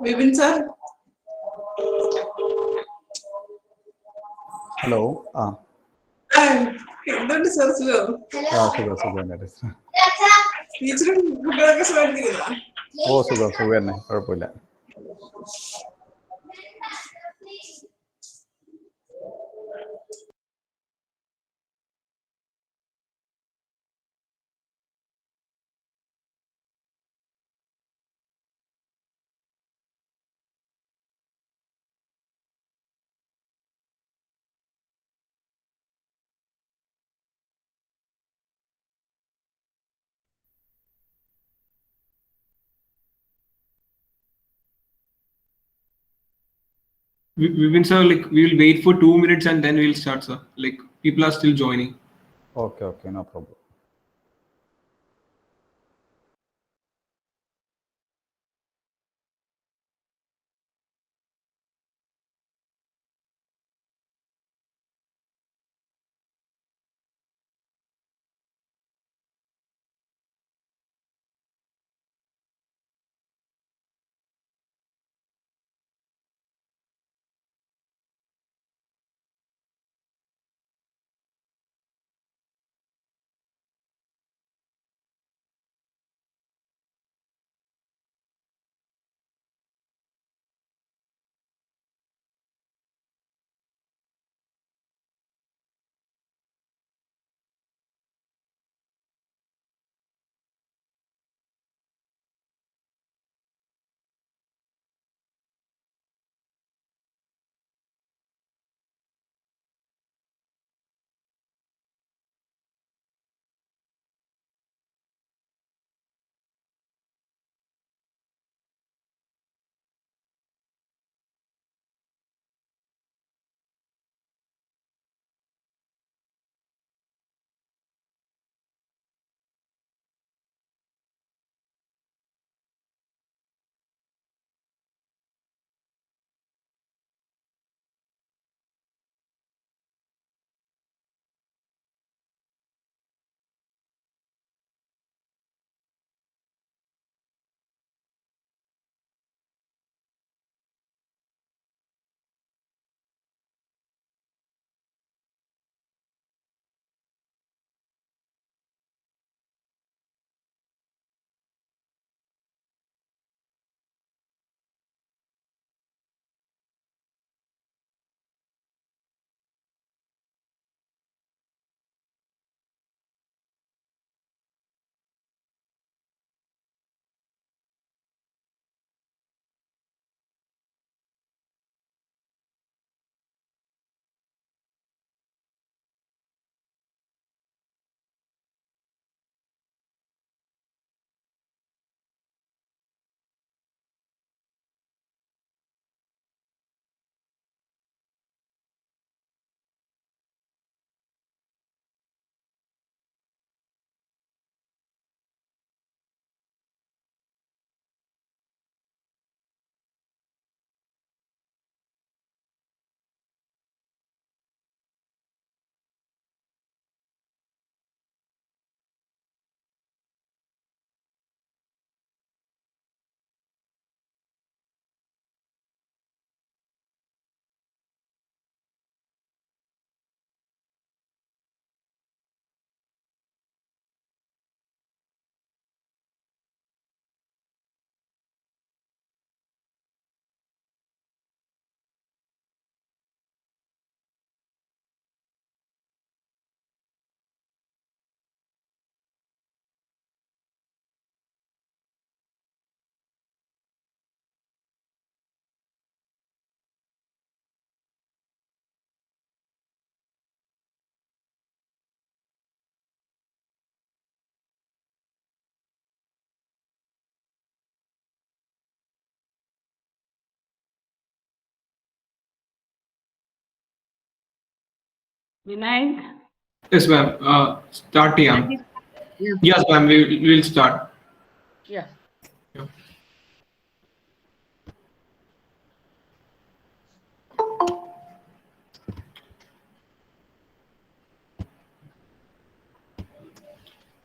Vipin sir. Hello. എന്തുണ്ട് sir സുഖം? ടീച്ചറും കുട്ടികളൊക്കെ സുഖമായിട്ടിരിക്കുന്നോ? സുഖം തന്നെ, കുഴപ്പമില്ല. Vipin sir, like we will wait for 2 minutes and then we'll start, sir. Like people are still joining. Okay, no problem. Vinayak? Yes, ma'am. Start, yeah. Yes, ma'am. We'll start. Yeah. Yeah.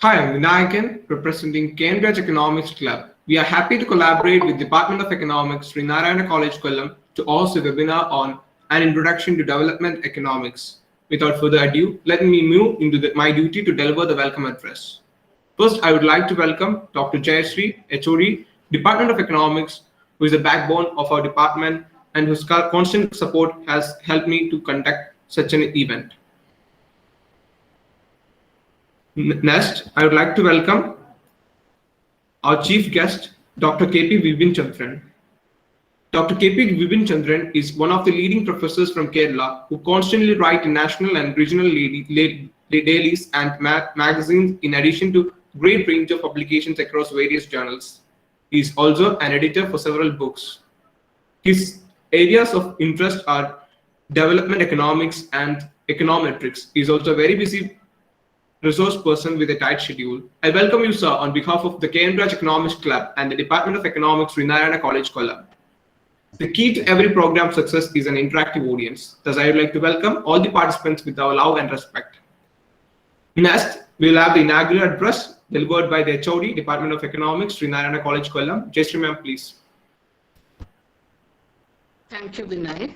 Hi, I'm Vinayakan, representing Cambridge Economics Club. we are happy to collaborate with Department of Economics, Sri Narayana College, Kollam, to host a webinar on an introduction to development economics. Without further ado, let me move into my duty to deliver the welcome address. First, I would like to welcome Dr. Jayashree, HOD, Department of Economics, who is the backbone of our department and whose constant support has helped me to conduct such an event. Next, I would like to welcome our chief guest, Dr. K.P. Vipin Chandran. Dr. K.P. Vipin Chandran is one of the leading professors from Kerala who constantly write in national and regional dailies and magazines, in addition to a great range of publications across various journals. He is also an editor for several books. His areas of interest are development economics and econometrics. He is also a very busy resource person with a tight schedule. I welcome you, sir, on behalf of the Cambridge Economics Club and the Department of Economics, Sri Narayana College, Kollam. The key to every program success is an interactive audience. Thus, I would like to welcome all the participants with our love and respect. Next, we will have the inaugural address delivered by the HOD, Department of Economics, Sri Narayana College, Kollam. Jayashree ma'am, please. Thank you, Vinayak.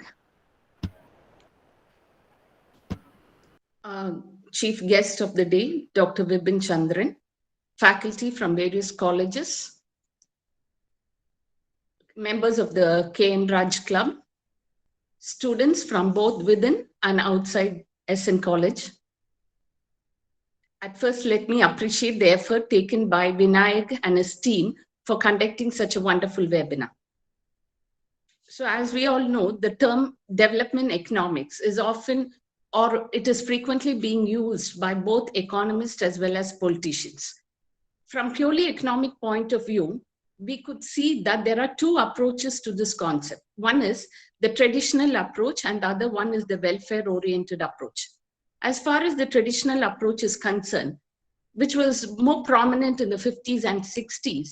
Chief guest of the day, Dr. Vipin Chandran, faculty from various colleges, members of the KM Raj Club, students from both within and outside SN College. At first, let me appreciate the effort taken by Vinayak and his team for conducting such a wonderful webinar. So as we all know, the term development economics is often, or it is frequently being used by both economists as well as politicians. From purely economic point of view, we could see that there are two approaches to this concept. One is the traditional approach and the other one is the welfare-oriented approach. As far as the traditional approach is concerned, which was more prominent in the 50s and 60s,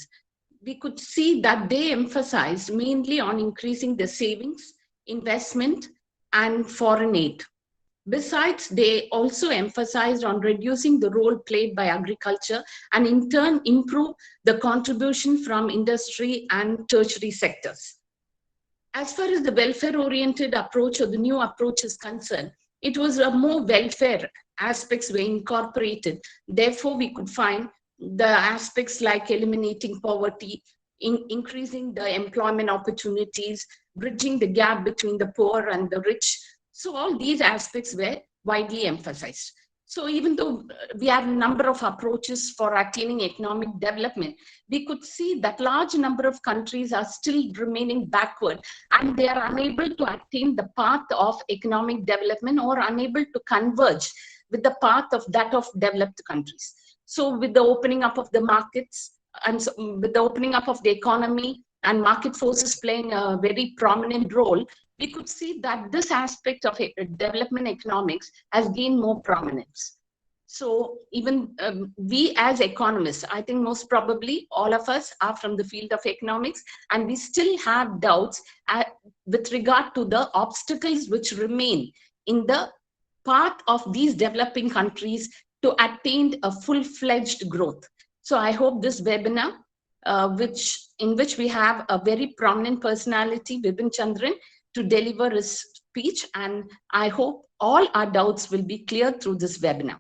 we could see that they emphasized mainly on increasing the savings, investment, and foreign aid. Besides, they also emphasized on reducing the role played by agriculture and in turn improve the contribution from industry and tertiary sectors. As far as the welfare-oriented approach or the new approach is concerned, it was a more welfare aspects were incorporated. Therefore, we could find the aspects like eliminating poverty, increasing the employment opportunities, bridging the gap between the poor and the rich. So all these aspects were widely emphasized. So even though we have a number of approaches for attaining economic development, we could see that large number of countries are still remaining backward and they are unable to attain the path of economic development or unable to converge with the path of that of developed countries. So with the opening up of the markets and so with the opening up of the economy and market forces playing a very prominent role, we could see that this aspect of development economics has gained more prominence. So even we as economists, I think most probably all of us are from the field of economics, and we still have doubts with regard to the obstacles which remain in the path of these developing countries to attain a full-fledged growth. So I hope this webinar, in which we have a very prominent personality, Vipin Chandran, to deliver his speech, and I hope all our doubts will be cleared through this webinar.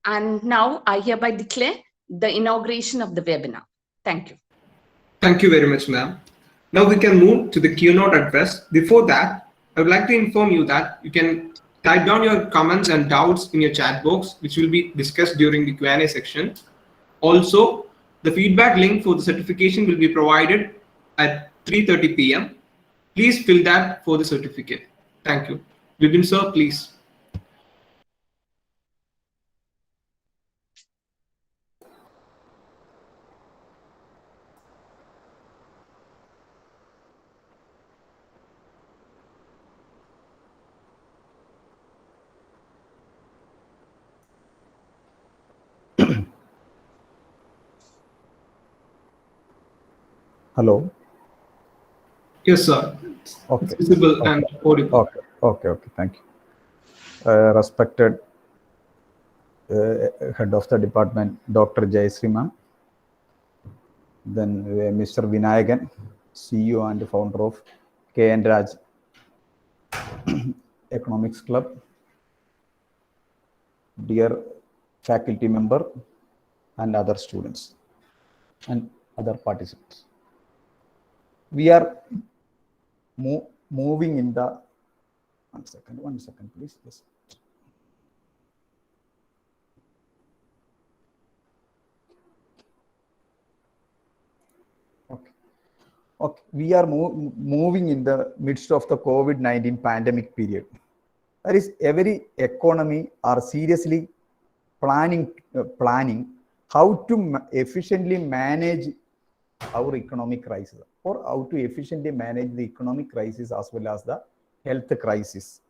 And now I hereby declare the inauguration of the webinar. Thank you. Thank you very much, ma'am. Now we can move to the keynote address. Before that, I would like to inform you that you can type down your comments and doubts in your chat box, which will be discussed during the Q&A section. Also, the feedback link for the certification will be provided at 3:30 p.m. Please fill that for the certificate. Thank you. Vipin sir, please. Hello. Yes, sir. Okay. It's visible and audible. Okay. Thank you. Respected head of the department, Dr. Jayashree ma'am, then Mr. Vinayagan, CEO and founder of K.N. Raj Economics Club, dear faculty member and other students and other participants. We are moving in the, one second please. Yes. Okay, we are moving in the midst of the COVID-19 pandemic period. That is, every economy are seriously planning how to efficiently manage our economic crisis, or how to efficiently manage the economic crisis as well as the health crisis.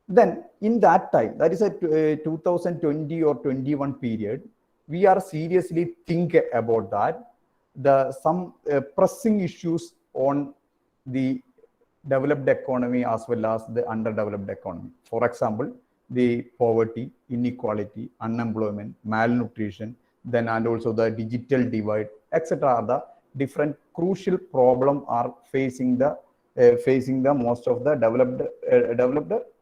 Then in that time, that is a 2020 or 21 period, we are seriously think about that. Some pressing issues on the developed economy as well as the underdeveloped economy. For example, the poverty, inequality, unemployment, malnutrition, then and also the digital divide, etc. are the different crucial problems are facing the most of the developed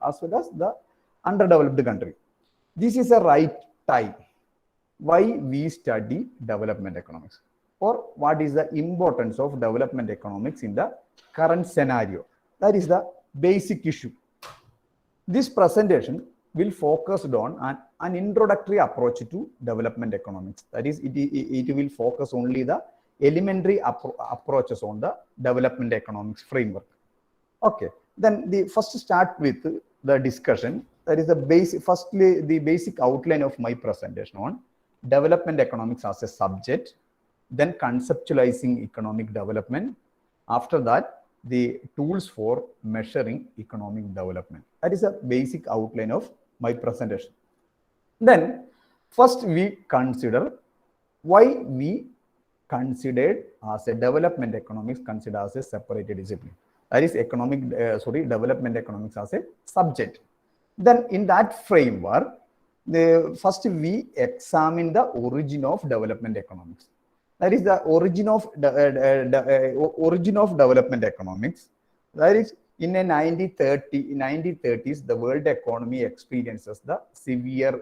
as well as the underdeveloped country. This is a right time why we study development economics, or what is the importance of development economics in the current scenario. That is the basic issue. This presentation will focus on an introductory approach to development economics. That is, it will focus only the elementary approaches on the development economics framework. Okay, then the first start with the discussion. That is the basic, firstly, the basic outline of my presentation on development economics as a subject, then conceptualizing economic development. After that, the tools for measuring economic development. That is a basic outline of my presentation. Then first we consider why we considered as a development economics considered as a separated discipline. That is development economics as a subject. Then in that framework, first we examine the origin of development economics. That is the origin of development economics. That is, in a 1930s, the world economy experiences the severe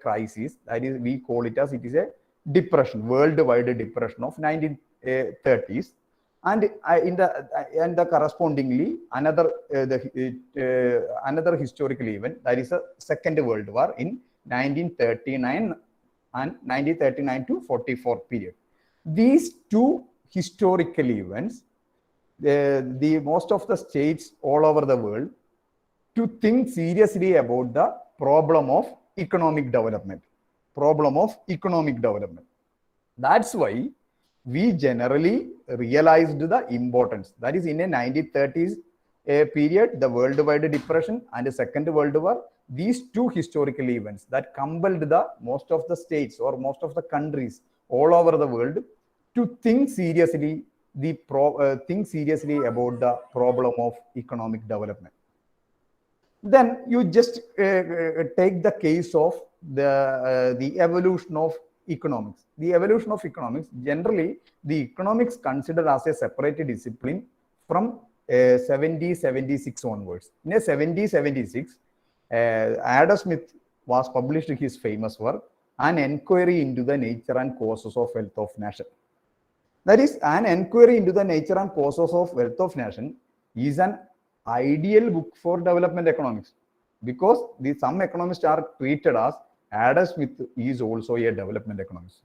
crisis. That is, we call it as it is a depression, worldwide depression of 1930s, and correspondingly another historical event, that is a Second World War in 1939 and 1939 to 44 period. These two historical events, the most of the states all over the world to think seriously about the problem of economic development. That's why we generally realized the importance. That is, in a 1930s period, the worldwide depression and the Second World War, these two historical events that compelled the most of the states or most of the countries all over the world to think seriously about the problem of economic development. Then you just take the case of the evolution of economics. The evolution of economics, generally the economics considered as a separate discipline from 1776 onwards. In 1776, Adam Smith was published his famous work, An Enquiry into the Nature and Causes of Wealth of Nation. That is, An Enquiry into the Nature and Causes of Wealth of Nation is an ideal book for development economics, because some economists are treated as Adam Smith is also a development economist.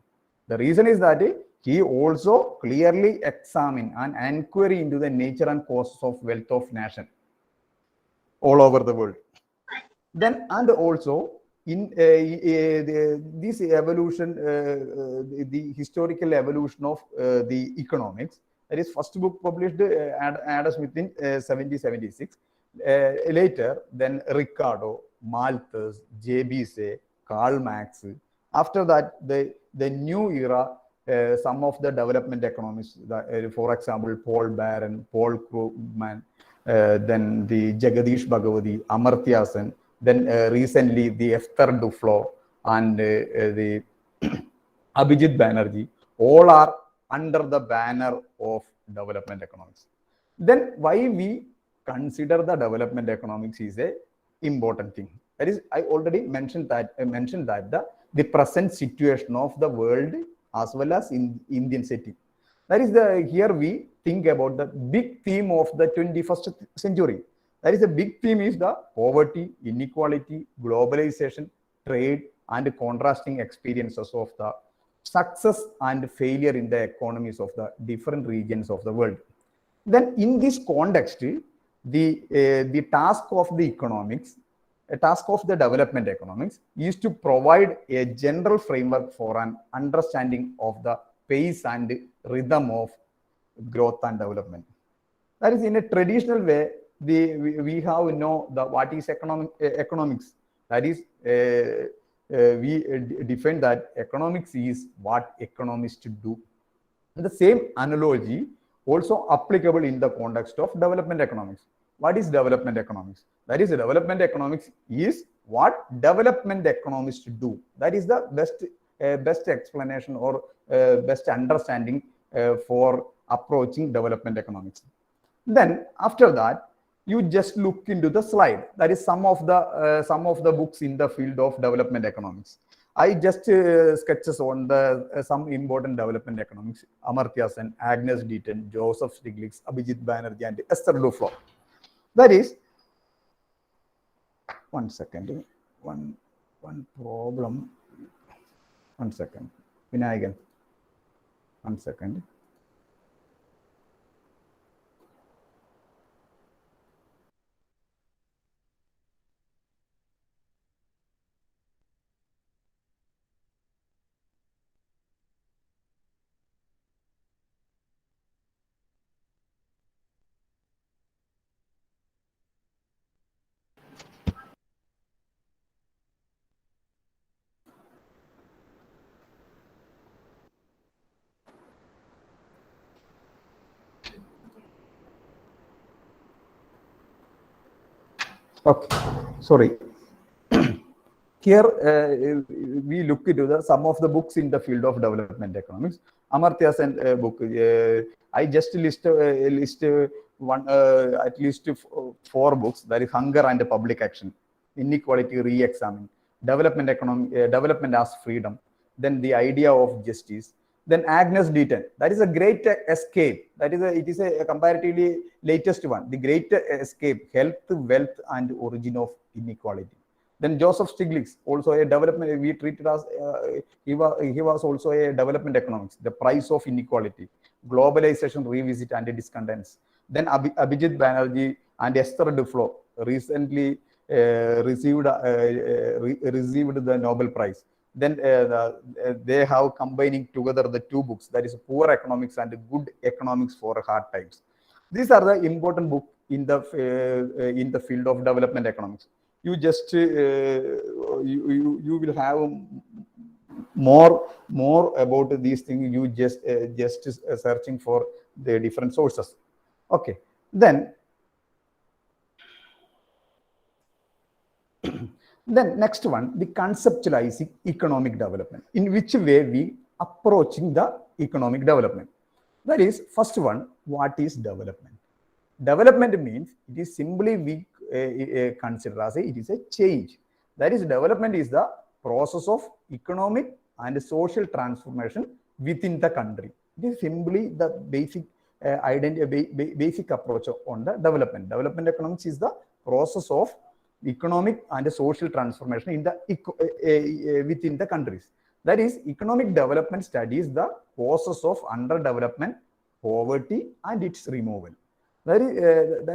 The reason is that he also clearly examined an enquiry into the nature and causes of wealth of nation all over the world. Then, and also in this evolution, the historical evolution of the economics, that is first book published Adam Smith in 1776. Later, then Ricardo, Malthus, J.B. Karl Marx. After that, the new era, some of the development economists, for example, Paul Barron, Paul Krugman, then the Jagadish Bhagwati, Amartya Sen, then recently the Esther Duflo and the Abhijit Banerjee, all are under the banner of development economics. Then why we consider the development economics is a important thing. That is, I already mentioned that the present situation of the world as well as in Indian setting. That is here we think about the big theme of the 21st century. That is the big theme is the poverty, inequality, globalization, trade, and contrasting experiences of the success and failure in the economies of the different regions of the world. Then in this context, the task of the economics, a task of the development economics is to provide a general framework for an understanding of the pace and rhythm of growth and development. That is, in a traditional way, we have what is economics. That is, we define that economics is what economists do. And the same analogy also applicable in the context of development economics. What is development economics? That is, development economics is what development economists do. That is the best explanation or best understanding for approaching development economics. Then after that, you just look into the slide. That is some of the books in the field of development economics. I just sketches on the some important development economics: Amartya Sen, Agnes Deaton, Joseph Stiglitz, Abhijit Banerjee, and Esther Duflo. That is, one second, one problem. One second, Vinayagan. One second. Okay, sorry. Here we look into some of the books in the field of development economics. Amartya Sen book. I just list one at least 4 books. That is Hunger and Public Action, Inequality Re-Examined, Development as Freedom, then The Idea of Justice. Then Agnes Deaton, that is a great escape. It is a comparatively latest one. The Great Escape: Health, Wealth, and Origin of Inequality. Then Joseph Stiglitz, also a development. We treated as he was also a development economics. The Price of Inequality, Globalization Revisit and Discontents. Then Abhijit Banerjee and Esther Duflo recently received the Nobel Prize. Then they have combining together the 2 books, that is Poor Economics and Good Economics for Hard Times. These are the important books in the field of development economics. You just you will have more about these things. You just searching for the different sources. Okay, then. Then next one, the conceptualizing economic development. In which way we approaching the economic development? That is, first one, what is development? Development means it is simply we consider as it is a change. That is, development is the process of economic and social transformation within the country. It is simply the basic basic approach on the development. Development economics is the process of economic and social transformation in the within the countries. That is, economic development studies the process of underdevelopment, poverty, and its removal. That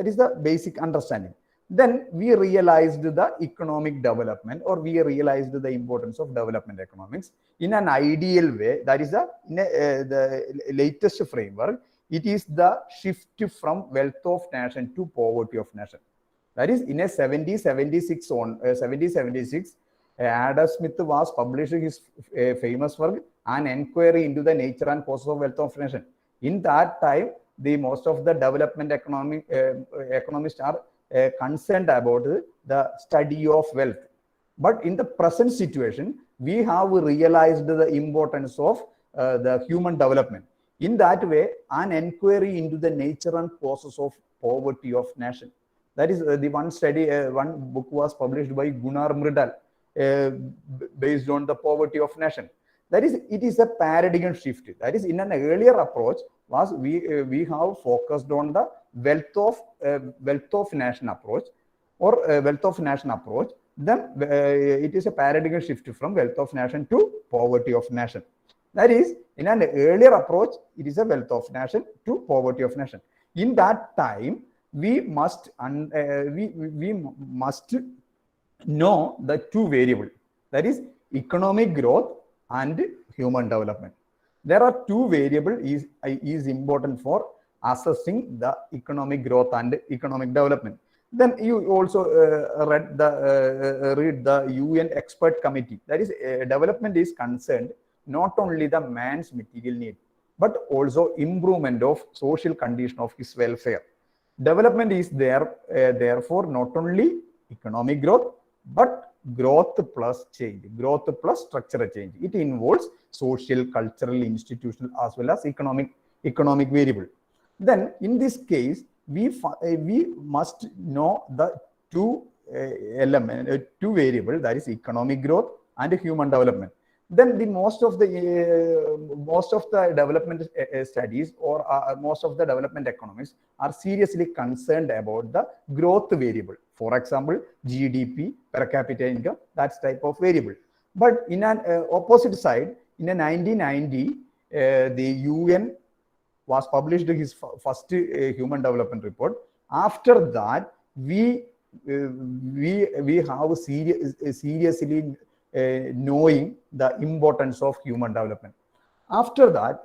is the basic understanding. Then we realized the economic development, or we realized the importance of development economics in an ideal way. That is the latest framework. It is the shift from wealth of nation to poverty of nation. That is, in a 1776, Adam Smith was publishing his famous work, An Enquiry into the Nature and Causes of Wealth of Nation. In that time, most of the development economists are concerned about the study of wealth. But in the present situation, we have realized the importance of the human development. In that way, an inquiry into the nature and causes of poverty of nation. That is the one study, one book was published by Gunnar Myrdal, based on the poverty of nation. That is, it is a paradigm shift. That is, in an earlier approach, was we have focused on the wealth of nation approach, or wealth of nation approach. Then it is a paradigm shift from wealth of nation to poverty of nation. That is, in an earlier approach, it is a wealth of nation to poverty of nation. In that time, we must know the two variables, that is economic growth and human development. There are two variables is important for assessing the economic growth and economic development. Then you also read the UN expert committee. That is, development is concerned not only the man's material need, but also improvement of social condition of his welfare. Development is therefore not only economic growth, but growth plus change, growth plus structural change. It involves social, cultural, institutional, as well as economic variable. Then in this case, we must know the two variables, that is economic growth and human development. Then the most of the development studies, or most of the development economists are seriously concerned about the growth variable. For example, GDP, per capita income, that type of variable. But in an opposite side, in 1990, the UN was published his first human development report. After that, we have seriously knowing the importance of human development. After that,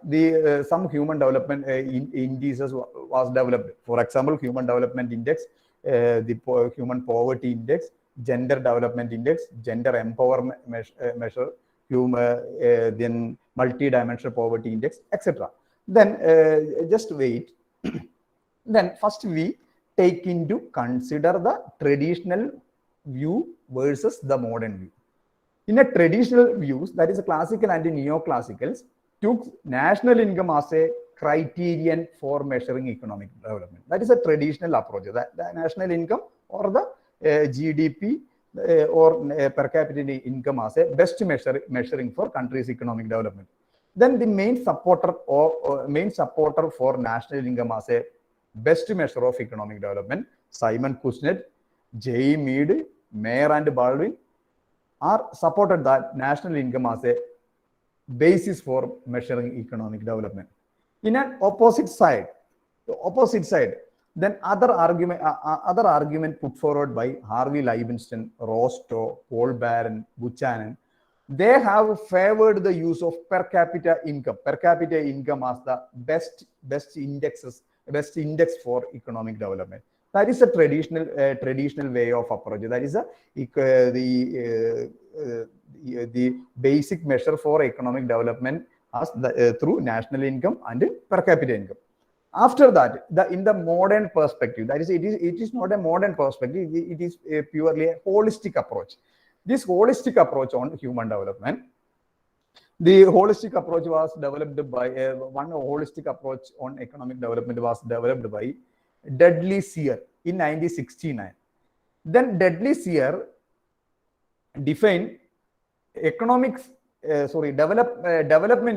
some human development indices was developed. For example, human development index, the human poverty index, gender development index, gender empowerment measure, then multi-dimensional poverty index, etc. Then just wait. Then first we take into consider the traditional view versus the modern view. In a traditional views, that is a classical and neoclassicals, took national income as a criterion for measuring economic development. That is a traditional approach. That the national income or the GDP or per capita income as a best measuring for country's economic development. Then the main supporter for national income as a best measure of economic development, Simon Kuznets, J. Mead, Mayer and Baldwin, are supported that national income as a basis for measuring economic development. In an opposite side, then other argument put forward by Harvey Leibenstein, Rostow, Paul Barron, Buchanan, they have favored the use of per capita income as the best index for economic development. That is a traditional way of approach. That is the basic measure for economic development as through national income and per capita income. After that, in the modern perspective, that is, it is not a modern perspective. It is purely a holistic approach. This holistic approach on human development, the holistic approach was developed by one holistic approach on economic development was developed by Dudley Sear in 1969. Then Dudley Sear defined development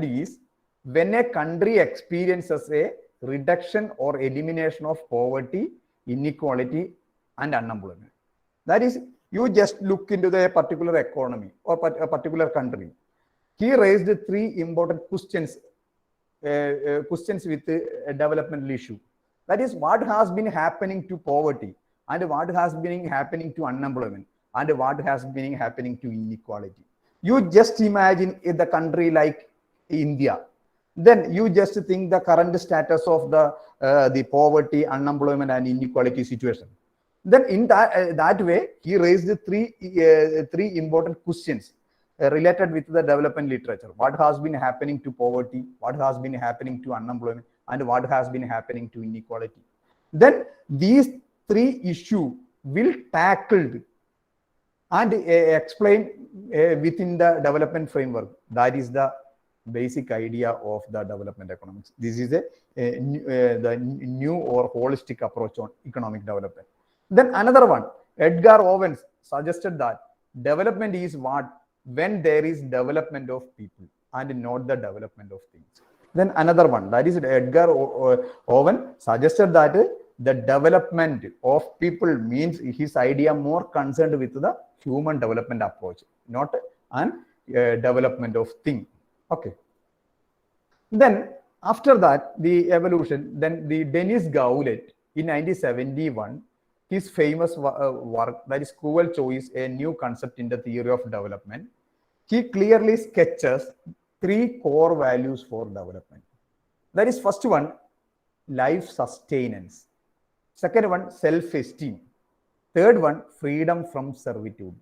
is when a country experiences a reduction or elimination of poverty, inequality, and unemployment. That is, you just look into the particular economy or a particular country. He raised three important questions with a developmental issue. That is, what has been happening to poverty, and what has been happening to unemployment, and what has been happening to inequality. You just imagine the country like India. Then you just think the current status of the poverty, unemployment, and inequality situation. Then in that way, he raised three important questions related with the development literature. What has been happening to poverty, what has been happening to unemployment, and what has been happening to inequality. Then these three issues will tackled and explained within the development framework. That is the basic idea of the development economics. This is the new or holistic approach on economic development. Then another one, Edgar Owens suggested that development is what when there is development of people and not the development of things. Then another one, that is Edgar Owen suggested that the development of people means his idea more concerned with the human development approach, not an development of thing. Okay. Then after that, the evolution, then the Dennis Gaulet in 1971, his famous work, that is Cruel Choice, a new concept in the theory of development, he clearly sketches 3 core values for development. That is first one, life sustenance. Second one, self-esteem. Third one, freedom from servitude.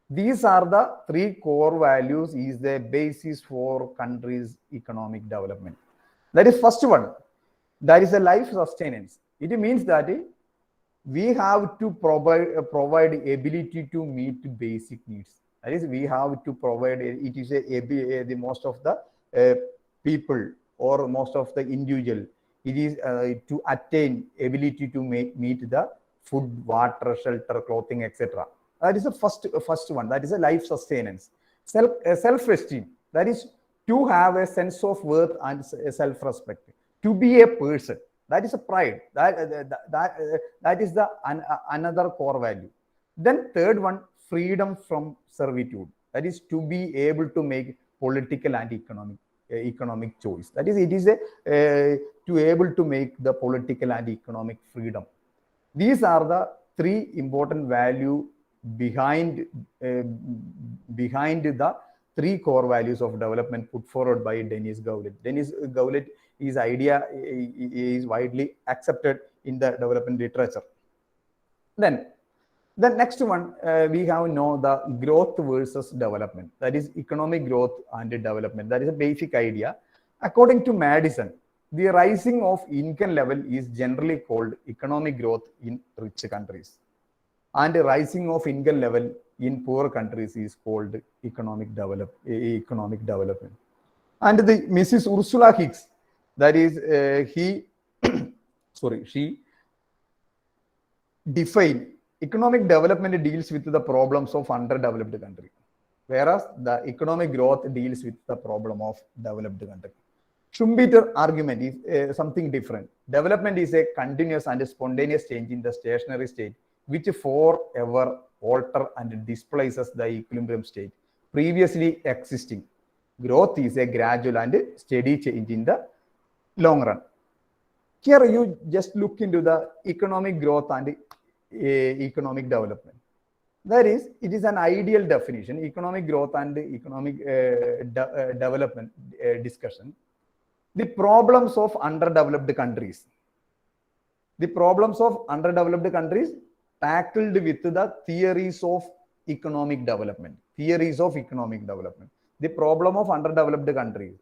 These are the 3 core values is the basis for country's economic development. That is first one, that is a life sustenance. It means that we have to provide ability to meet basic needs. That is, we have to provide, it is the most of the people or most of the individual, it is to attain ability to meet the food, water, shelter, clothing, etc. That is the first one, that is a life sustenance. Self-esteem, that is to have a sense of worth and self-respect, to be a person. That is a pride. That is the another core value. Then third one, freedom from servitude. That is to be able to make political and economic choice. That is, it is to able to make the political and economic freedom. These are the 3 important value behind the 3 core values of development put forward by Dennis Gaulet. Dennis Gaulet, his idea is widely accepted in the development literature. Then the next one, we have the growth versus development. That is economic growth and development. That is a basic idea. According to Madison, the rising of income level is generally called economic growth in rich countries, and the rising of income level in poor countries is called economic development. And the Mrs. Ursula Hicks, that is she defined economic development deals with the problems of underdeveloped country, whereas the economic growth deals with the problem of developed country. Schumpeter's argument is something different. Development is a continuous and spontaneous change in the stationary state, which forever alter and displaces the equilibrium state previously existing. Growth is a gradual and steady change in the long run. Here you just look into the economic growth and economic development. That is, it is an ideal definition, economic growth and economic development discussion. The problems of underdeveloped countries. The problems of underdeveloped countries tackled with the theories of economic development. Theories of economic development. The problem of underdeveloped countries.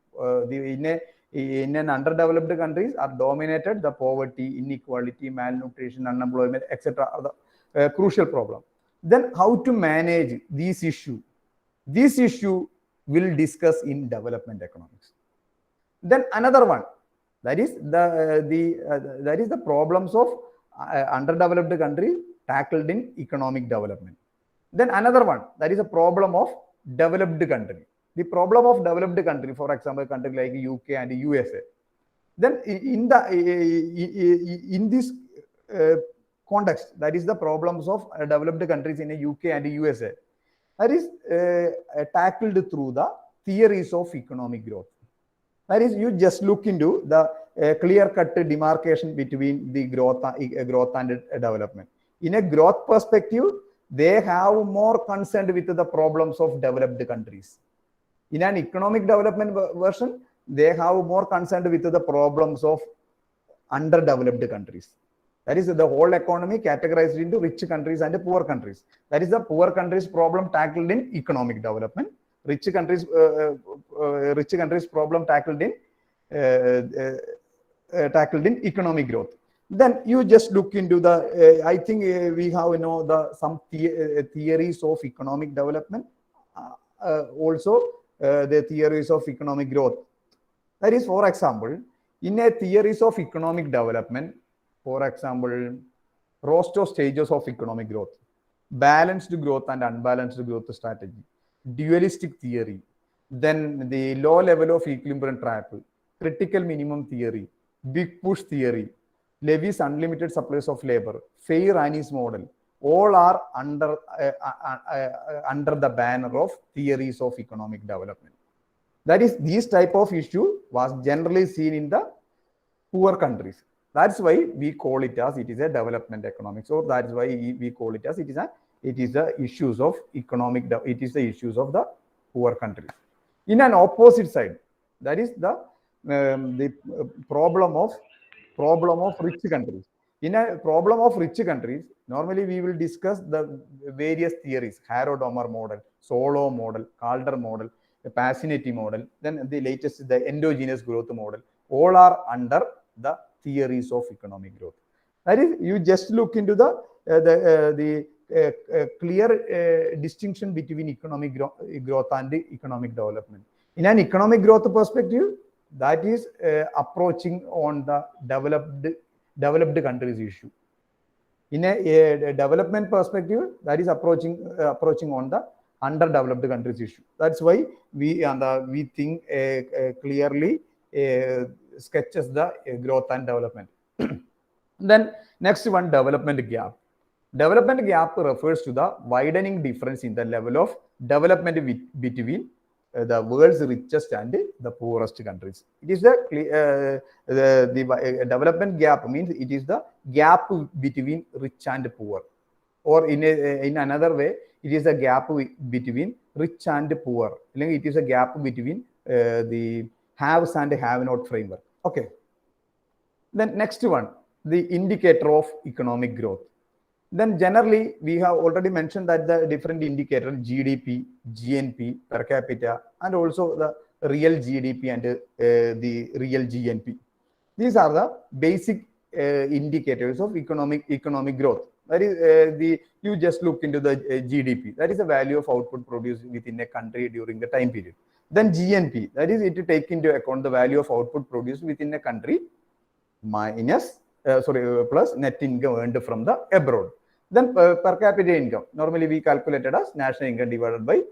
In an underdeveloped countries are dominated the poverty, inequality, malnutrition, unemployment, etc. are the crucial problem. Then how to manage these issues? This issue will discuss in development economics. Then another one, that is the problems of underdeveloped countries tackled in economic development. Then another one, that is a problem of developed country. The problem of developed country, for example, country like UK and USA. Then in this context, that is the problems of developed countries in UK and USA. That is tackled through the theories of economic growth. That is, you just look into the clear-cut demarcation between the growth and development. In a growth perspective, they have more concerned with the problems of developed countries. In an economic development version, they have more concerned with the problems of underdeveloped countries. That is, the whole economy categorized into rich countries and poor countries. That is the poor countries problem tackled in economic development. Rich countries problem tackled in economic growth. Then you just look into the. I think we have some theories of economic development. Also, the theories of economic growth. That is, for example, in a theories of economic development, for example, roster stages of economic growth, balanced growth and unbalanced growth strategy, dualistic theory, then the low level of equilibrium trap, critical minimum theory, big push theory, Levy's unlimited supplies of labor, Fay-Ranis model, all are under the banner of theories of economic development. That is, these type of issue was generally seen in the poor countries. That's why we call it as it is a development economics, or that's why we call it as it is the issues of economic, it is the issues of the poor countries. In an opposite side, that is the problem of rich countries. In a problem of rich countries, normally we will discuss the various theories: Harrod-Domar model, Solow model, Calder model, the Passanati model, then the latest is the endogenous growth model. All are under the theories of economic growth. That is, you just look into the clear distinction between economic growth and economic development. In an economic growth perspective, that is approaching on the developed countries issue. In a development perspective, that is approaching on the underdeveloped countries issue. That's why we think clearly sketches the growth and development. Then next one, development gap. Development gap refers to the widening difference in the level of development between the world's richest and the poorest countries. It is the development gap means it is the gap between rich and poor, or in another way, it is a gap between rich and poor. It is a gap between the haves and have-not framework. Okay. Then next one, the indicator of economic growth. Then generally, we have already mentioned that the different indicator, GDP, GNP, per capita, and also the real GDP and the real GNP. These are the basic indicators of economic growth. That is, you just look into the GDP. That is the value of output produced within a country during the time period. Then GNP, that is, it to take into account the value of output produced within a country minus plus net income earned from the abroad. Then per capita income, normally we calculated as national income divided by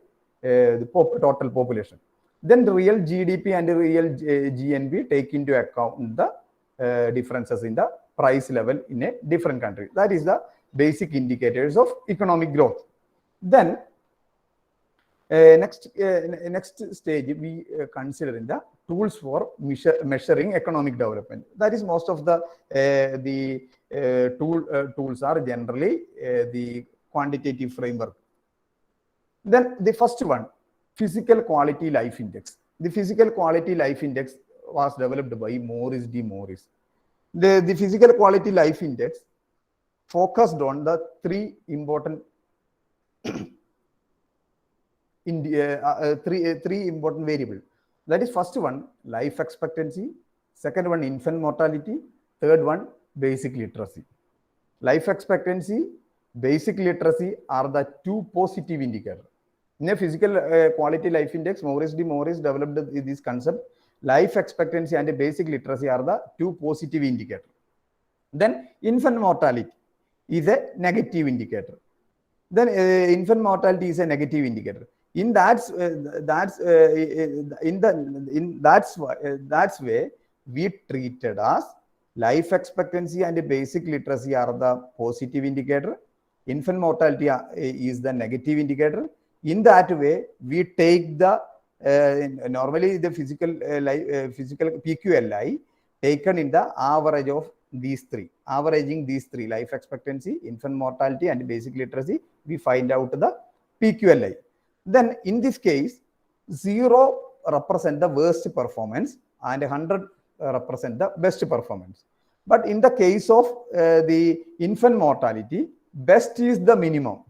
the total population. Then the real GDP and the real GNP take into account the differences in the price level in a different country. That is the basic indicators of economic growth. Then next stage we consider in the tools for measuring economic development. That is, most of the tools are generally the quantitative framework. Then the first one, physical quality life index. The physical quality life index was developed by Morris D. Morris. The physical quality life index focused on the three important three important variables. That is, first one, life expectancy; second one, infant mortality; third one, basic literacy. Life expectancy, basic literacy are the two positive indicators. In a physical quality life index, Morris D. Morris developed this concept. Life expectancy and basic literacy are the two positive indicators. Then infant mortality is a negative indicator. Then infant mortality is a negative indicator. In that's way we treated as life expectancy and basic literacy are the positive indicator. Infant mortality is the negative indicator. In that way, we take the normally the physical PQLI taken in the average of these three, averaging these three: life expectancy, infant mortality, and basic literacy. We find out the PQLI. Then in this case, 0 represent the worst performance and 100 represent the best performance. But in the case of the infant mortality, best is the minimum.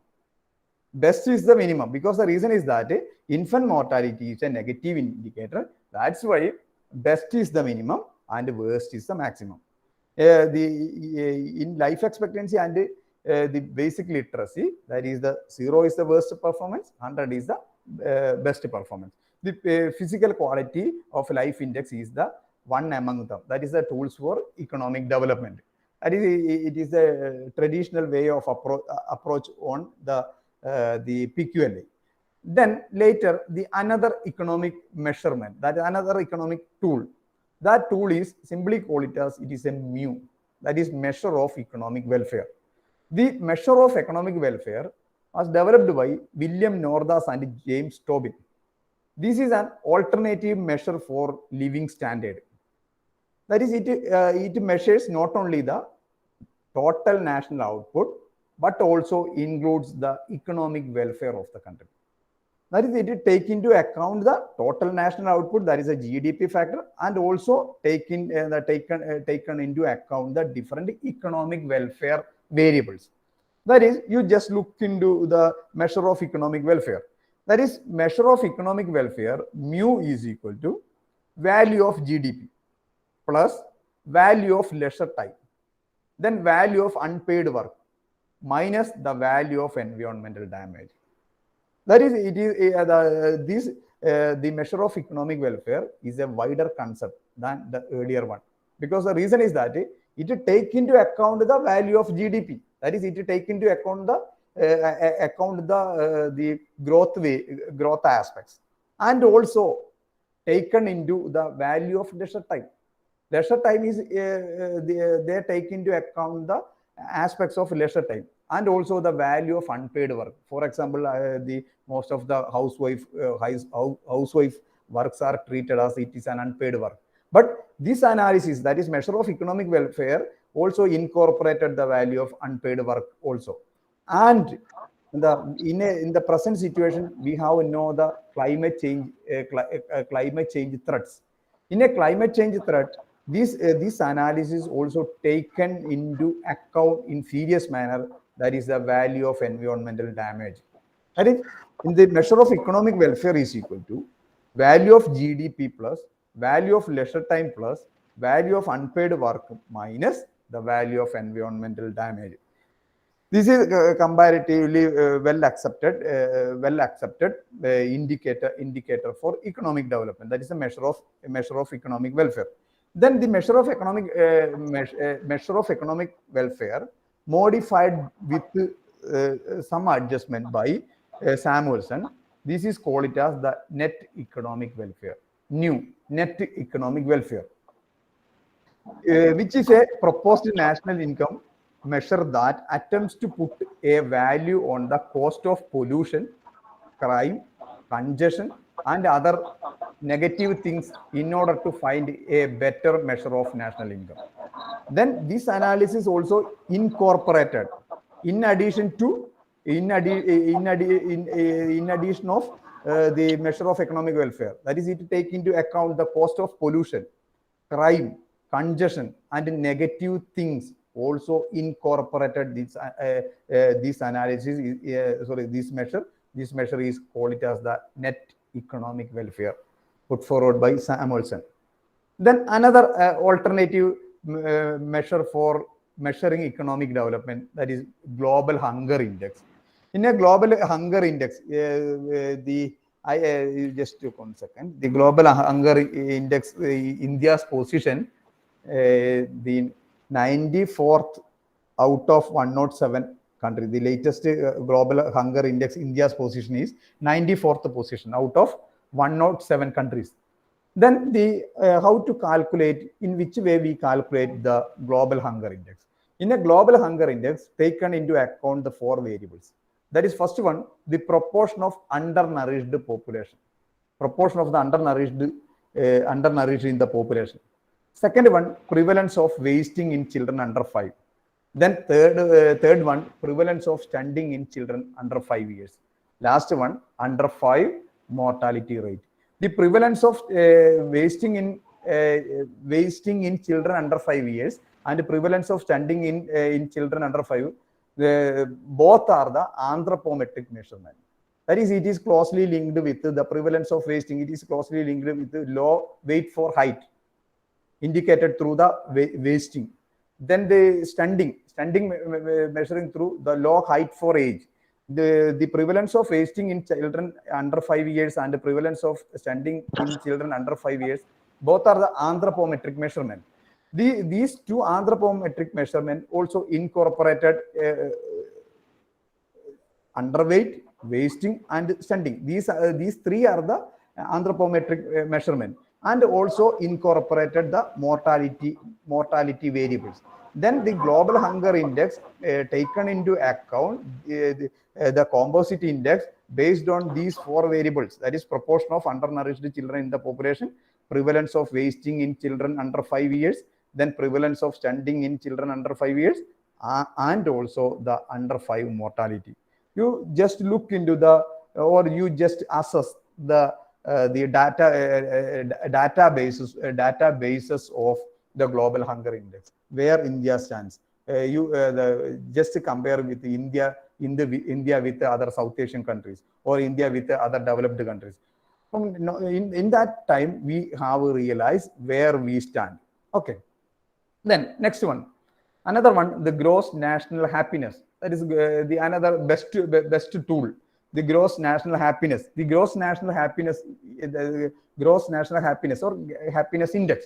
Best is the minimum, because the reason is that infant mortality is a negative indicator. That's why best is the minimum and worst is the maximum. In life expectancy and the basic literacy, that is the 0 is the worst performance, 100 is the best performance. The physical quality of life index is the one among them. That is the tools for economic development. That is, it is a traditional way of approach on the PQLA. Then later, the another economic measurement, that is another economic tool. That tool is simply call it as it is a mu, that is measure of economic welfare. The measure of economic welfare was developed by William Nordas and James Tobin. This is an alternative measure for living standard. That is, it measures not only the total national output, but also includes the economic welfare of the country. That is, it take into account the total national output, that is a GDP factor, and also taken into account the different economic welfare variables. That is, you just look into the measure of economic welfare. That is, measure of economic welfare, mu is equal to value of GDP plus value of leisure time, then value of unpaid work minus the value of environmental damage. That is, it is the measure of economic welfare is a wider concept than the earlier one, because the reason is that it take into account the value of GDP. That is, it take into account the growth aspects, and also taken into the value of leisure time. Leisure time is they take into account the aspects of leisure time and also the value of unpaid work. For example, the most of the housewife works are treated as it is an unpaid work. But this analysis, that is measure of economic welfare, also incorporated the value of unpaid work also. And in the present situation, we have the climate change threats. In a climate change threat, this analysis also taken into account in serious manner, that is the value of environmental damage. That is, in the measure of economic welfare is equal to value of GDP plus value of leisure time plus value of unpaid work minus the value of environmental damage. This is comparatively well accepted indicator for economic development. That is a measure of economic welfare. Then the measure of economic welfare modified with some adjustment by Samuelson. This is called it as the net economic welfare. New net economic welfare, which is a proposed national income measure that attempts to put a value on the cost of pollution, crime, congestion, and other negative things in order to find a better measure of national income. Then this analysis also incorporated, in addition of the measure of economic welfare, that is, it take into account the cost of pollution, crime, congestion, and negative things. Also incorporated this analysis. This measure is called it as the net economic welfare, put forward by Samuelson. Then another alternative measure for measuring economic development, that is global hunger index. In a global hunger index, just 1 second. The global hunger index, India's position, the 94th out of 107 countries. The latest global hunger index, India's position is 94th position out of 107 countries. Then how to calculate, in which way we calculate the global hunger index. In a global hunger index, taken into account the 4 variables. That is, first one, the proportion of undernourished population. Proportion of the undernourished in the population. Second one, prevalence of wasting in children under 5. Then third one, prevalence of stunting in children under 5 years. Last one, under 5 mortality rate. The prevalence of wasting in children under 5 years and the prevalence of stunting in children under 5, both are the anthropometric measurement. That is, it is closely linked with the prevalence of wasting. It is closely linked with the low weight for height, indicated through the wasting. Then the stunting measuring through the low height for age. the prevalence of wasting in children under 5 years and the prevalence of stunting in children under 5 years, both are the anthropometric measurement. These two anthropometric measurement also incorporated underweight, wasting, and stunting. These three are the anthropometric measurement, and also incorporated the mortality variables. Then the global hunger index taken into account the composite index based on these four variables, that is proportion of undernourished children in the population, prevalence of wasting in children under 5 years, then prevalence of stunting in children under 5 years, and also the under 5 mortality. You just look into the, or you just assess the databases of the global hunger index, where India stands. Just compare with India with other South Asian countries, or India with other developed countries. In that time, we have realized where we stand. Okay. Then next one, another one, the gross national happiness. That is the another best tool. The gross national happiness. The gross national happiness or happiness index.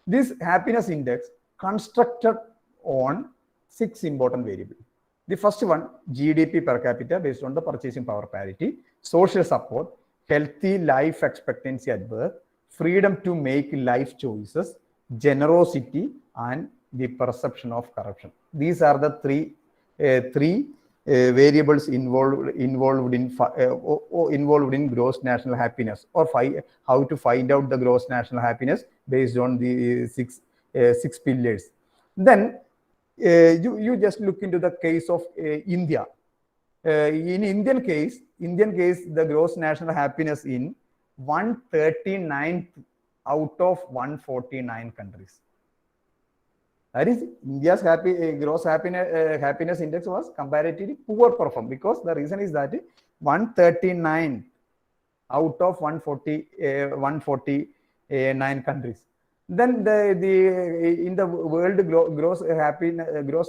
This happiness index constructed on 6 important variables. The first one, GDP per capita based on the purchasing power parity, social support, healthy life expectancy at birth, freedom to make life choices, generosity, and the perception of corruption. These are the three variables involved in gross national happiness, or how to find out the gross national happiness based on the six pillars. Then you just look into the case of India. In Indian case, the gross national happiness in 139th out of 149 countries. That is, India's gross happiness index was comparatively poor perform, because the reason is that 139 out of 149 countries. Then in the world gross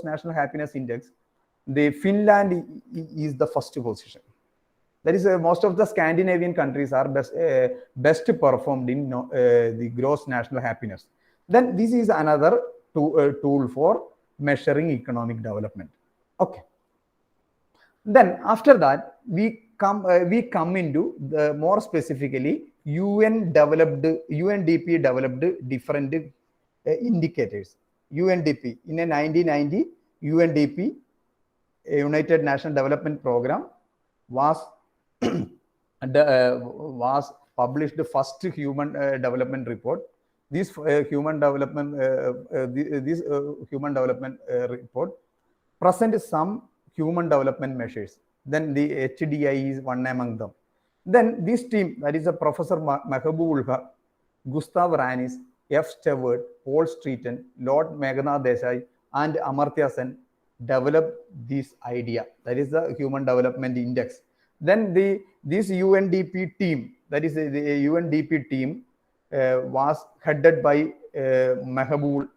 national happiness index, the Finland is the first position. That is, most of the Scandinavian countries are best performed in the gross national happiness. Then this is another tool for measuring economic development. Okay. Then after that, we come into the more specifically UNDP developed different indicators. UNDP in a 1990 UNDP United Nations Development Program was published the first human development report. This human development report presents some human development measures. Then the HDI is one among them. Then this team, that is Professor Mehboob ul Haq, Gustav Ranis, F. Stewart, Paul Streeton, Lord Meghnad Desai, and Amartya Sen developed this idea. That is the Human Development Index. Then this UNDP team, that is the UNDP team, was headed by Mehboob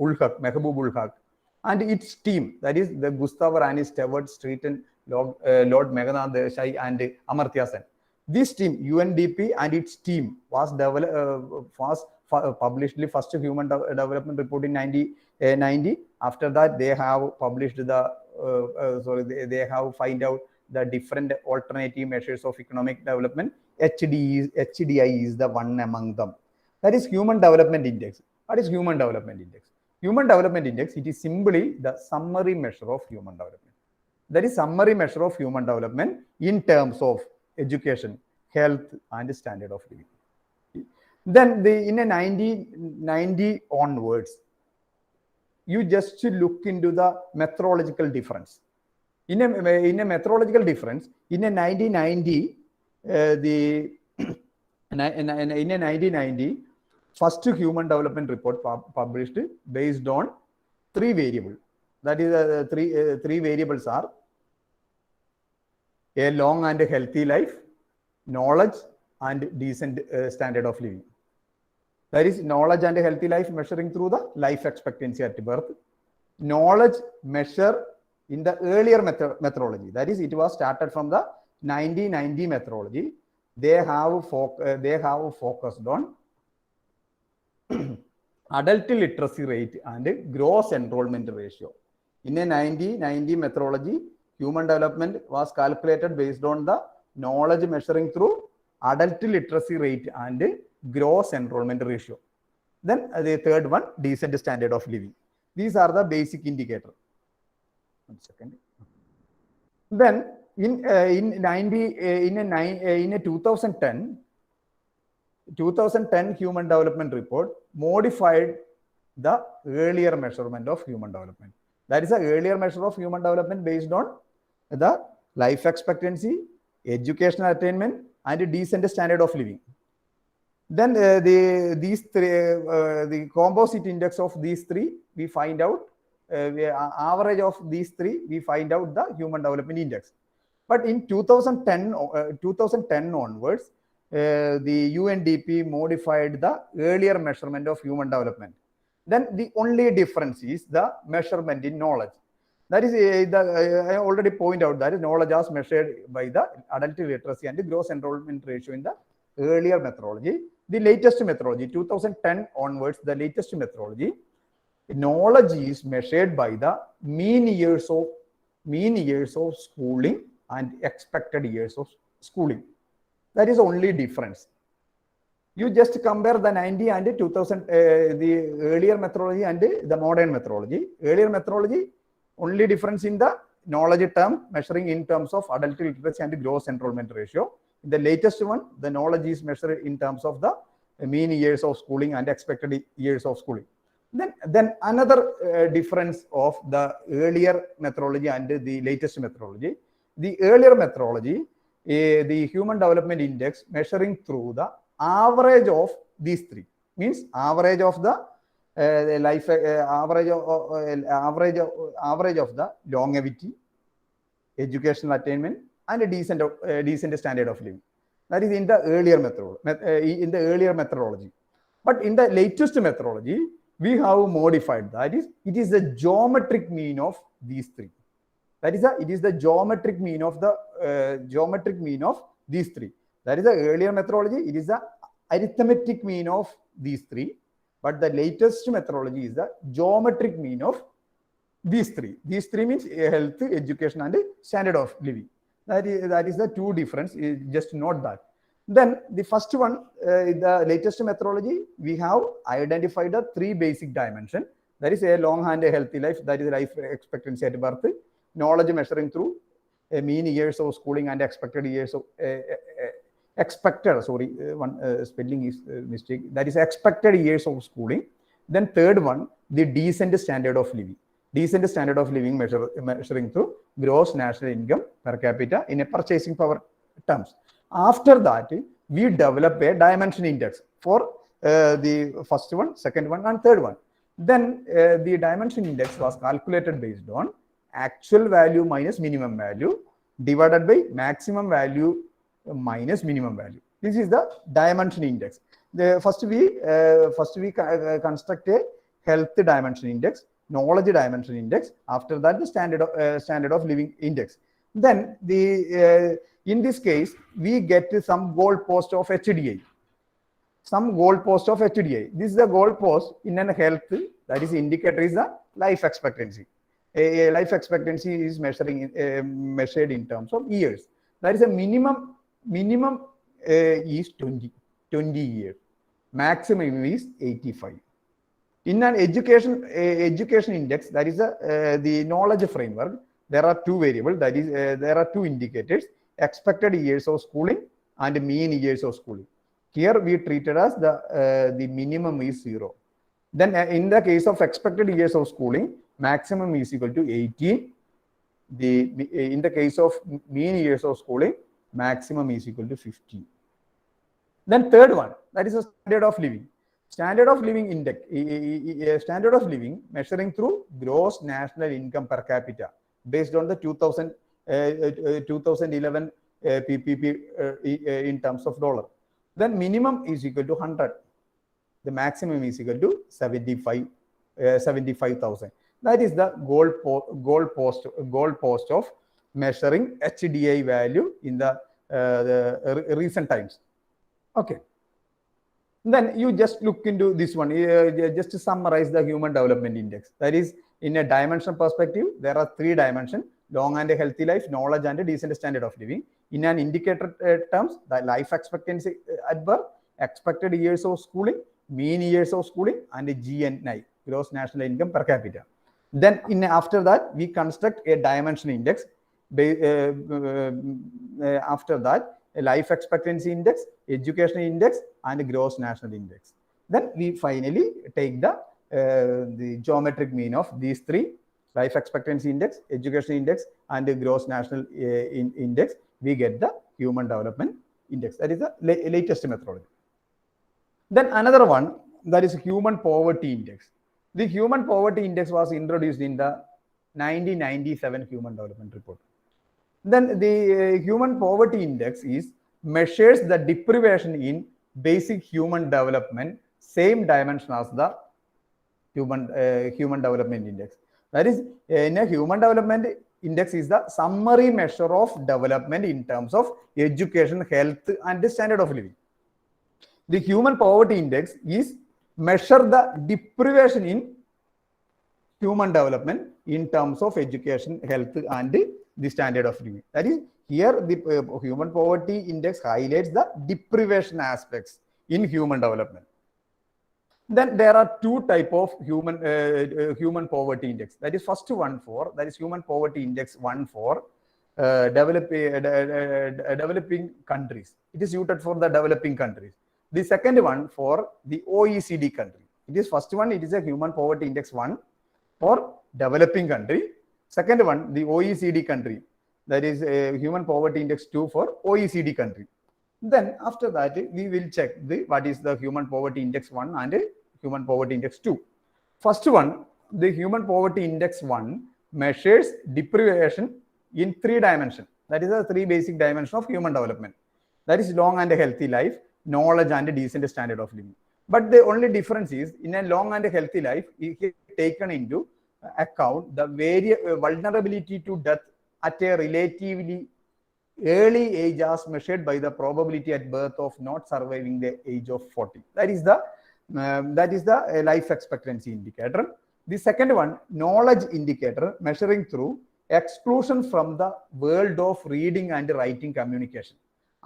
ul Haq, and its team, that is the Gustav Ranis, Stewart, Streeton, Lord Meghnad Desai, and Amartya Sen. This team, UNDP and its team, was published the first human development report in 1990. After that, they have published they have find out the different alternative measures of economic development. HDI is the one among them. That is Human Development Index. What is Human Development Index? Human Development Index, it is simply the summary measure of human development. That is summary measure of human development in terms of education, health, and standard of living. Then in a 1990 onwards, you just look into the methodological difference. In a methodological difference, in a 1990, in a 1990, first human development report published based on 3 variables. That is, three variables are a long and healthy life, knowledge, and decent standard of living. That is, knowledge and healthy life measuring through the life expectancy at birth. Knowledge measure in the earlier methodology. That is, it was started from the 1990 methodology. They have focused on adult literacy rate and gross enrollment ratio. In a 90 methodology, human development was calculated based on the knowledge measuring through adult literacy rate and gross enrollment ratio. Then the third one, decent standard of living. These are the basic indicators. 1 second. Then in 2010 Human Development Report modified the earlier measurement of human development. That is the earlier measure of human development based on the life expectancy, educational attainment, and a decent standard of living. Then the composite index of these three, we find out average of these three, we find out the human development index. But in 2010 onwards, the UNDP modified the earlier measurement of human development. Then the only difference is the measurement in knowledge. That is, I already point out that is knowledge as measured by the adult literacy and the gross enrollment ratio in the earlier methodology. The latest methodology, 2010 onwards, the latest methodology, knowledge is measured by the mean years of schooling and expected years of schooling. That is only difference. You just compare the 90 and 2000, the earlier methodology and the modern methodology. Earlier methodology, only difference in the knowledge term, measuring in terms of adult literacy and gross enrollment ratio. In the latest one, the knowledge is measured in terms of the mean years of schooling and expected years of schooling. Then another difference of the earlier methodology and the latest methodology. The earlier methodology, the Human Development Index measuring through the average of these three, means average of the average of the longevity, educational attainment, and a decent standard of living. That is in the earlier methodology. But in the latest methodology, we have modified that. It is the geometric mean of these three. That is it is the geometric mean of these three. That is the earlier methodology. It is the arithmetic mean of these three. But the latest methodology is the geometric mean of these three. These three means health, education, and standard of living. That is the two difference. Just note that. Then the first one, the latest methodology, we have identified the three basic dimensions. That is a long and a healthy life. That is life expectancy at birth. Knowledge measuring through mean years of schooling and expected years of spelling is mistake. That is expected years of schooling. Then third one, the decent standard of living. Decent standard of living measuring through gross national income per capita in a purchasing power terms. After that, we develop a dimension index for the first one, second one, and third one. Then the dimension index was calculated based on actual value minus minimum value divided by maximum value minus minimum value. This is the dimension index. First we construct a health dimension index, knowledge dimension index. After that, the standard of living index. Then in this case, we get some goalpost of HDI. This is the goalpost in a health, that is indicator is the life expectancy. A life expectancy is measured in terms of years. That is a minimum is 20 years. Maximum is 85. In an education index, that is the knowledge framework, there are two variables, that is there are two indicators, expected years of schooling and mean years of schooling. Here we treated as the minimum is 0. Then in the case of expected years of schooling, maximum is equal to 18. In the case of mean years of schooling, maximum is equal to 15. Then third one, that is a standard of living. Standard of living index, standard of living measuring through gross national income per capita based on the 2011 PPP in terms of dollar. Then minimum is equal to 100. The maximum is equal to 75,000. That is the goal post of measuring HDI value in the recent times. Okay. Then you just look into this one, just to summarize the Human Development Index. That is, in a dimension perspective, there are 3 dimensions: long and healthy life, knowledge, and a decent standard of living. In an indicator terms, the life expectancy at birth, expected years of schooling, mean years of schooling, and GNI, gross national income per capita. Then after that, we construct a dimension index. After that, a life expectancy index, education index, and gross national index. Then we finally take the geometric mean of these 3: life expectancy index, education index, and the gross national index. We get the Human Development Index. That is the latest methodology. Then another one, that is Human Poverty Index. The Human Poverty Index was introduced in the 1997 Human Development Report. Then the Human Poverty Index measures the deprivation in basic human development, same dimension as the Human Development Index. That is, in a Human Development Index is the summary measure of development in terms of education, health, and the standard of living. The Human Poverty Index measure the deprivation in human development in terms of education, health, and the standard of living. That is, here the Human Poverty Index highlights the deprivation aspects in human development. Then there are 2 types of human poverty index. That is, first one that is Human Poverty Index 1 for developing countries. It is suited for the developing countries. The second one for the OECD country. It is first one, it is a Human Poverty Index 1 for developing country. Second one, the OECD country. That is a Human Poverty Index 2 for OECD country. Then after that, we will check what is the Human Poverty Index 1 and Human Poverty Index 2. First one, the Human Poverty Index 1 measures deprivation in 3 dimensions. That is the 3 basic dimensions of human development. That is long and healthy life, knowledge, and a decent standard of living. But the only difference is, in a long and healthy life, it is taken into account the vulnerability to death at a relatively early age as measured by the probability at birth of not surviving the age of 40. That is the life expectancy indicator. The second one, knowledge indicator, measuring through exclusion from the world of reading and writing communication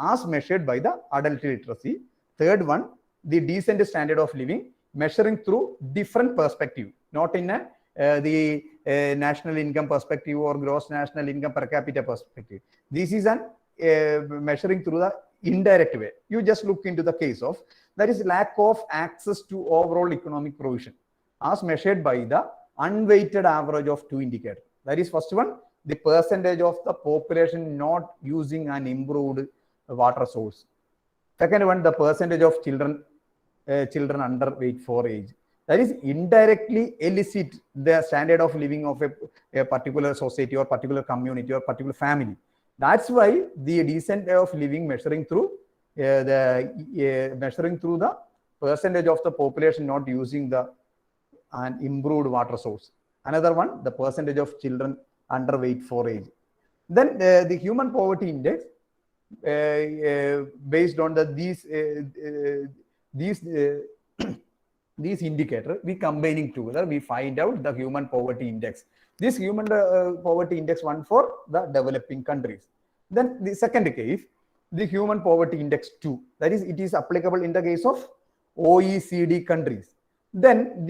as measured by the adult literacy. Third one, the decent standard of living, measuring through different perspective, not in the national income perspective or gross national income per capita perspective. This is an measuring through the indirect way. You just look into the case of, that is, lack of access to overall economic provision as measured by the unweighted average of 2 indicators. That is, first one, the percentage of the population not using an improved water source. Second one, the percentage of children under weight for age. That is, indirectly elicit the standard of living of a particular society or particular community or particular family. That's why the decent of living measuring through the percentage of the population not using an improved water source. Another one, the percentage of children under weight for age. Then the Human Poverty Index, based on these indicators, we combining together, we find out the Human Poverty Index. This Human Poverty Index 1 for the developing countries. Then the second case, the Human Poverty Index 2. That is, it is applicable in the case of OECD countries. Then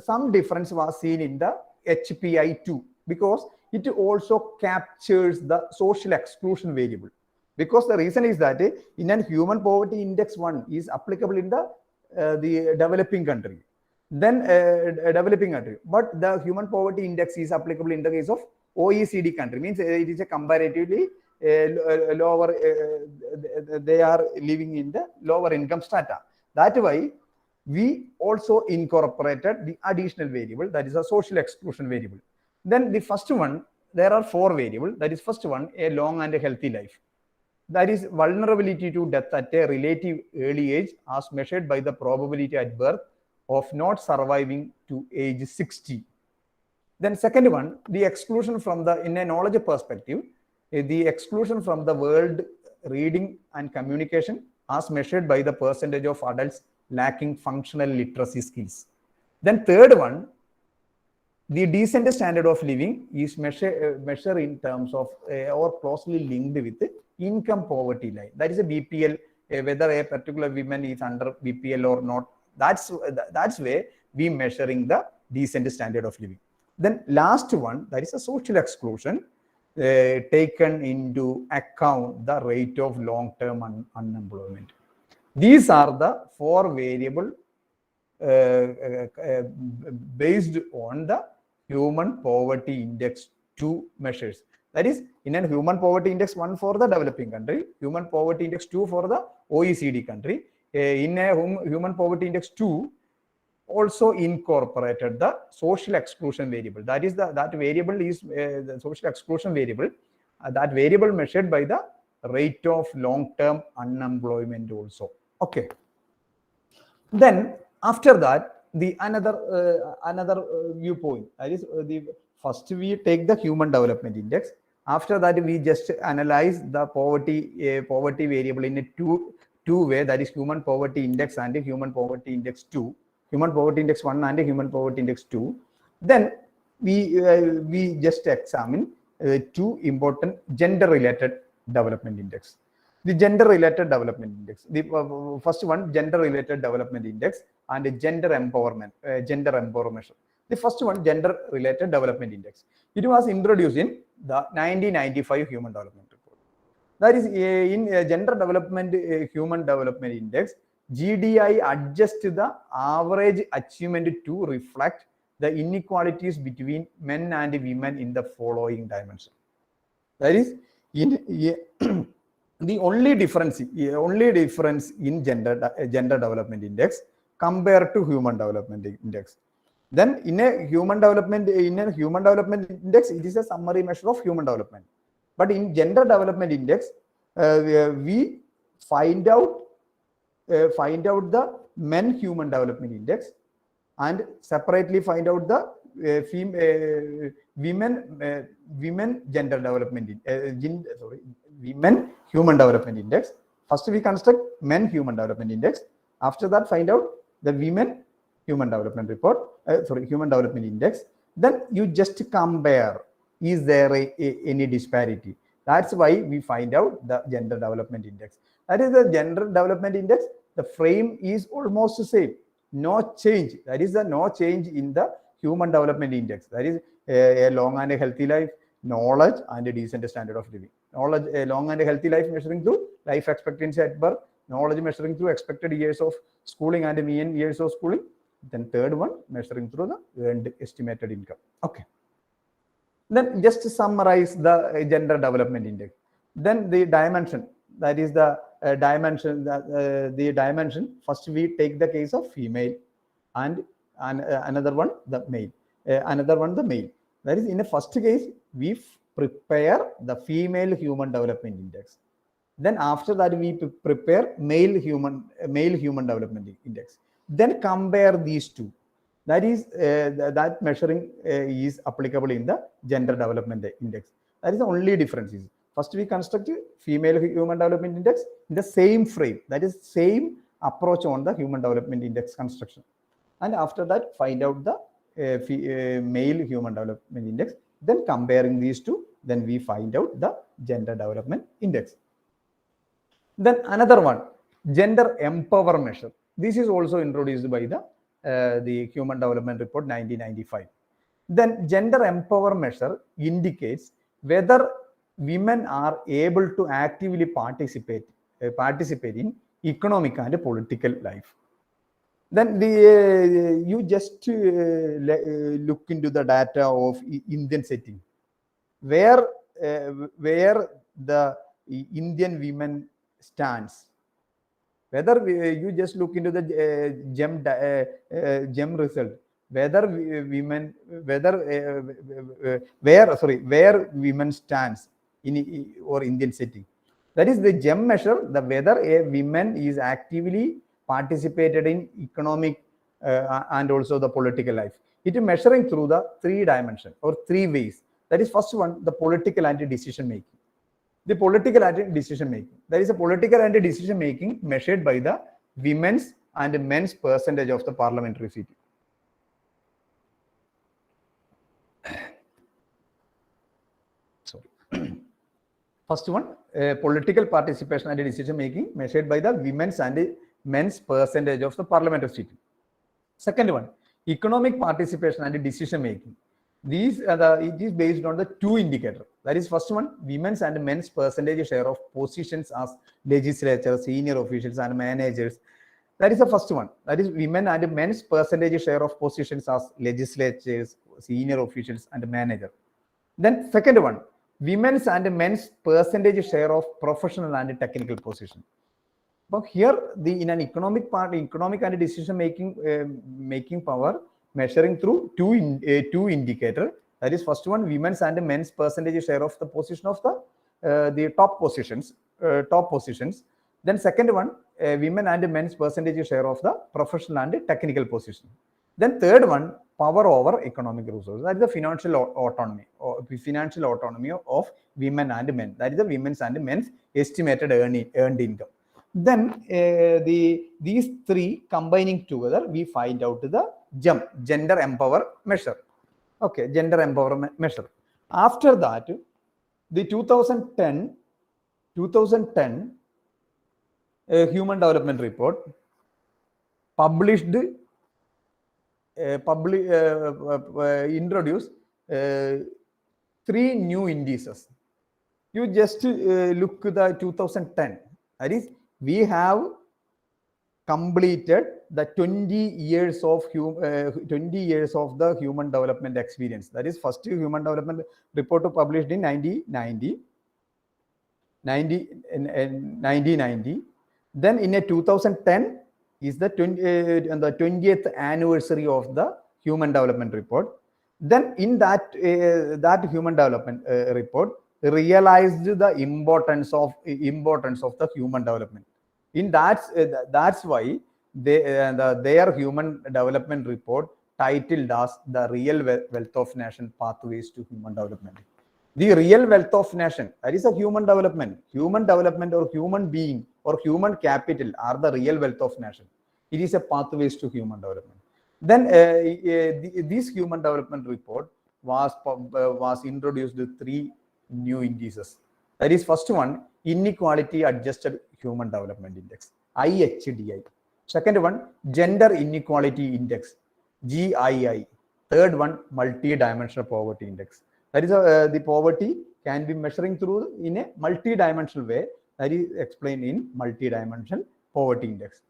some difference was seen in the HPI 2 because it also captures the social exclusion variable. Because the reason is that in a Human Poverty Index 1 is applicable in the developing country, then developing country, but the Human Poverty Index is applicable in the case of OECD country, means it is a comparatively lower, they are living in the lower income strata. That way, we also incorporated the additional variable, that is a social exclusion variable. Then the first one, there are 4 variables. That is, first one, a long and a healthy life. That is vulnerability to death at a relative early age as measured by the probability at birth of not surviving to age 60. Then second one, the exclusion from the, in a knowledge perspective, the exclusion from the world reading and communication as measured by the percentage of adults lacking functional literacy skills. Then third one, the decent standard of living is measured in terms of or closely linked with income poverty line. That is a BPL, whether a particular woman is under BPL or not. That's where we measuring the decent standard of living. Then last one, that is a social exclusion, taken into account the rate of long-term unemployment. These are the four variables based on the human poverty index 2 measures. That is, in a human poverty index 1 for the developing country, human poverty index 2 for the OECD country. In a human poverty index 2 also incorporated the social exclusion variable. That is that variable is the social exclusion variable. That variable measured by the rate of long-term unemployment also. Okay. Then after that, the another viewpoint, that is the first we take the human development index. After that, we just analyze the poverty variable in a two way, that is human poverty index and human poverty index 2, human poverty index 1 and human poverty index 2. Then we just examine two important gender related development index. The gender related development index, the first one, gender related development index, and gender empowerment measure. The first one, gender related development index. It was introduced in the 1995 human development report. That is, in gender development human development index, GDI adjusts the average achievement to reflect the inequalities between men and women in the following dimension. That is, in the only difference in gender development index compared to human development index. Then in a human development index, it is a summary measure of human development. But in gender development index, we find out the men human development index and separately find out the women gender development women human development index. First we construct men human development index. After that, find out the women human development human development index. Then you just compare, is there any disparity? That's why we find out the gender development index. That is the gender development index. The frame is almost the same, no change. That is the no change in the human development index. That is a long and a healthy life, knowledge, and a decent standard of living. Knowledge, a long and a healthy life measuring through life expectancy at birth, knowledge measuring through expected years of schooling and median years of schooling. Then third one, measuring through the earned estimated income. Okay. Then just to summarize the gender development index. Then the dimension, that is the dimension. The dimension, first we take the case of female and another one the male. That is, in the first case, we prepare the female human development index. Then after that, we prepare male human development index. Then compare these two. That is, that measuring is applicable in the gender development index. That is the only difference. First, we construct female human development index in the same frame. That is same approach on the human development index construction. And after that, find out the male human development index. Then comparing these two, then we find out the gender development index. Then another one, gender empower measure. This is also introduced by the Human Development Report 1995. Then gender empower measure indicates whether women are able to actively participate in economic and political life. Then you just look into the data of Indian setting, where the Indian women stands. Whether you just look into the GEM result, where women stands in or Indian setting. That is the GEM measure, the whether a woman is actively participated in economic and also the political life. It is measuring through the 3 dimensions or 3 ways. That is first one, the political and decision making. The political and decision making. There is a political and decision making measured by the women's and men's percentage of the parliamentary seat. Sorry. First one, political participation and decision making measured by the women's and men's percentage of the parliamentary seat. Second one, economic participation and decision making. These it is based on the 2 indicators. That is first one, women's and men's percentage share of positions as legislators, senior officials and managers. That is the first one. That is women and men's percentage share of positions as legislators, senior officials and manager. Then second one, women's and men's percentage share of professional and technical position. But here, in an economic part, economic and decision making power measuring through two indicator. That is first one, women's and men's percentage share of the position of the top positions. Then second one, women and men's percentage share of the professional and technical position. Then third one, power over economic resources. That is the financial autonomy of women and men. That is the women's and men's estimated earned income. Then these 3 combining together, we find out the gender empower measure. Okay, gender empowerment measure. After that, the 2010 Human Development Report published, introduced 3 new indices. You just look at the 2010. That is, we have completed the 20 years of the human development experience. That is first human development report published in 1990. Then in a 2010 is the 20th anniversary of the human development report. Then in that human development report realized the importance of the human development. In that's why their human development report titled as the Real Wealth of Nation Pathways to Human Development. The real wealth of nation, that is a human development or human being or human capital are the real wealth of nation. It is a pathways to human development. Then this human development report was introduced with 3 new indices. That is first one, inequality adjusted human development index, IHDI. Second one, gender inequality index, GII. Third one, multi-dimensional poverty index. That is the poverty can be measuring through in a multi-dimensional way. That is explained in multi-dimensional poverty index.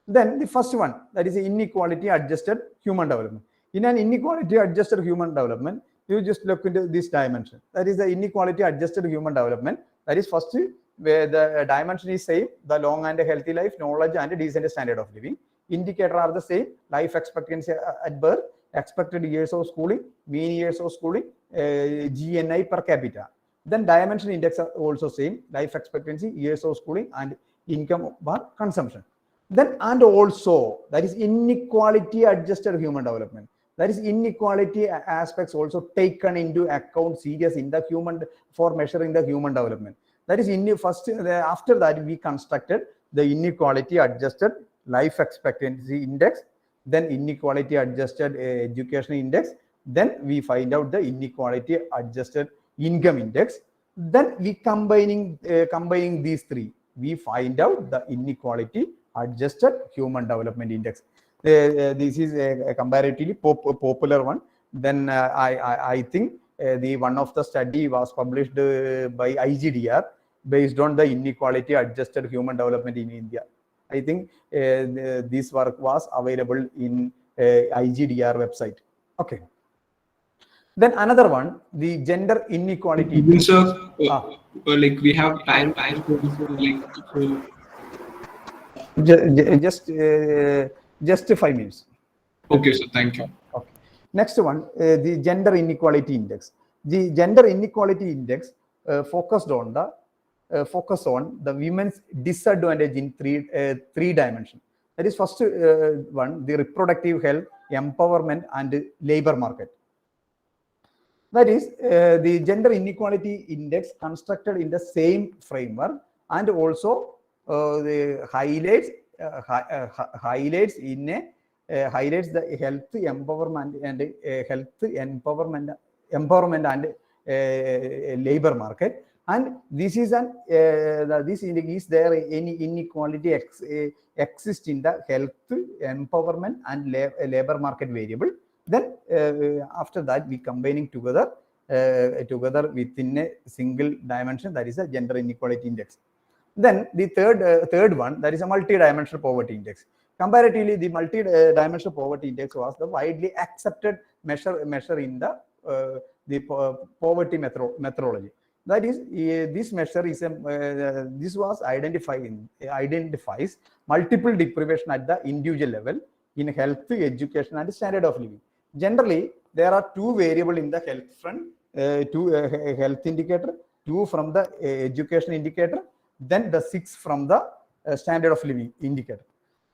Then the first one, that is inequality adjusted human development. In an inequality adjusted human development, you just look into this dimension. That is the inequality adjusted human development. That is first, where the dimension is same, the long and healthy life, knowledge and decent standard of living. Indicator are the same, life expectancy at birth, expected years of schooling, mean years of schooling, GNI per capita. Then dimension index are also same, life expectancy, years of schooling and income per consumption. Then and also that is inequality adjusted human development. That is inequality aspects also taken into account serious in the human for measuring the human development. That is first after that we constructed the inequality adjusted life expectancy index, then inequality adjusted education index, then we find out the inequality adjusted income index. Then we combining these 3, we find out the inequality adjusted human development index. This is a comparatively popular one. Then I think the one of the study was published by IGDR based on the inequality adjusted human development in India. I think this work was available in IGDR website. Okay. Then another one, the gender inequality. Sir, like we have time just 5 minutes. Okay, sir. Thank you. Okay. Next one, the gender inequality index. The gender inequality index focused on the women's disadvantage in three dimensions. That is first one, the reproductive health, empowerment, and labor market. That is the gender inequality index constructed in the same framework, and also the highlights highlights the health empowerment and labor market. And this is an this is there any inequality exists in the health, empowerment, and labor market variable. Then after that, we combining together within a single dimension, that is a gender inequality index. Then the third one, that is a multi-dimensional poverty index. Comparatively, the multi-dimensional poverty index was the widely accepted measure in the poverty methodology. That is, this measure is this was identifies multiple deprivation at the individual level in health, education, and standard of living. Generally, there are two variables in the health front, two health indicator, two from the education indicator, then the 6 from the standard of living indicator.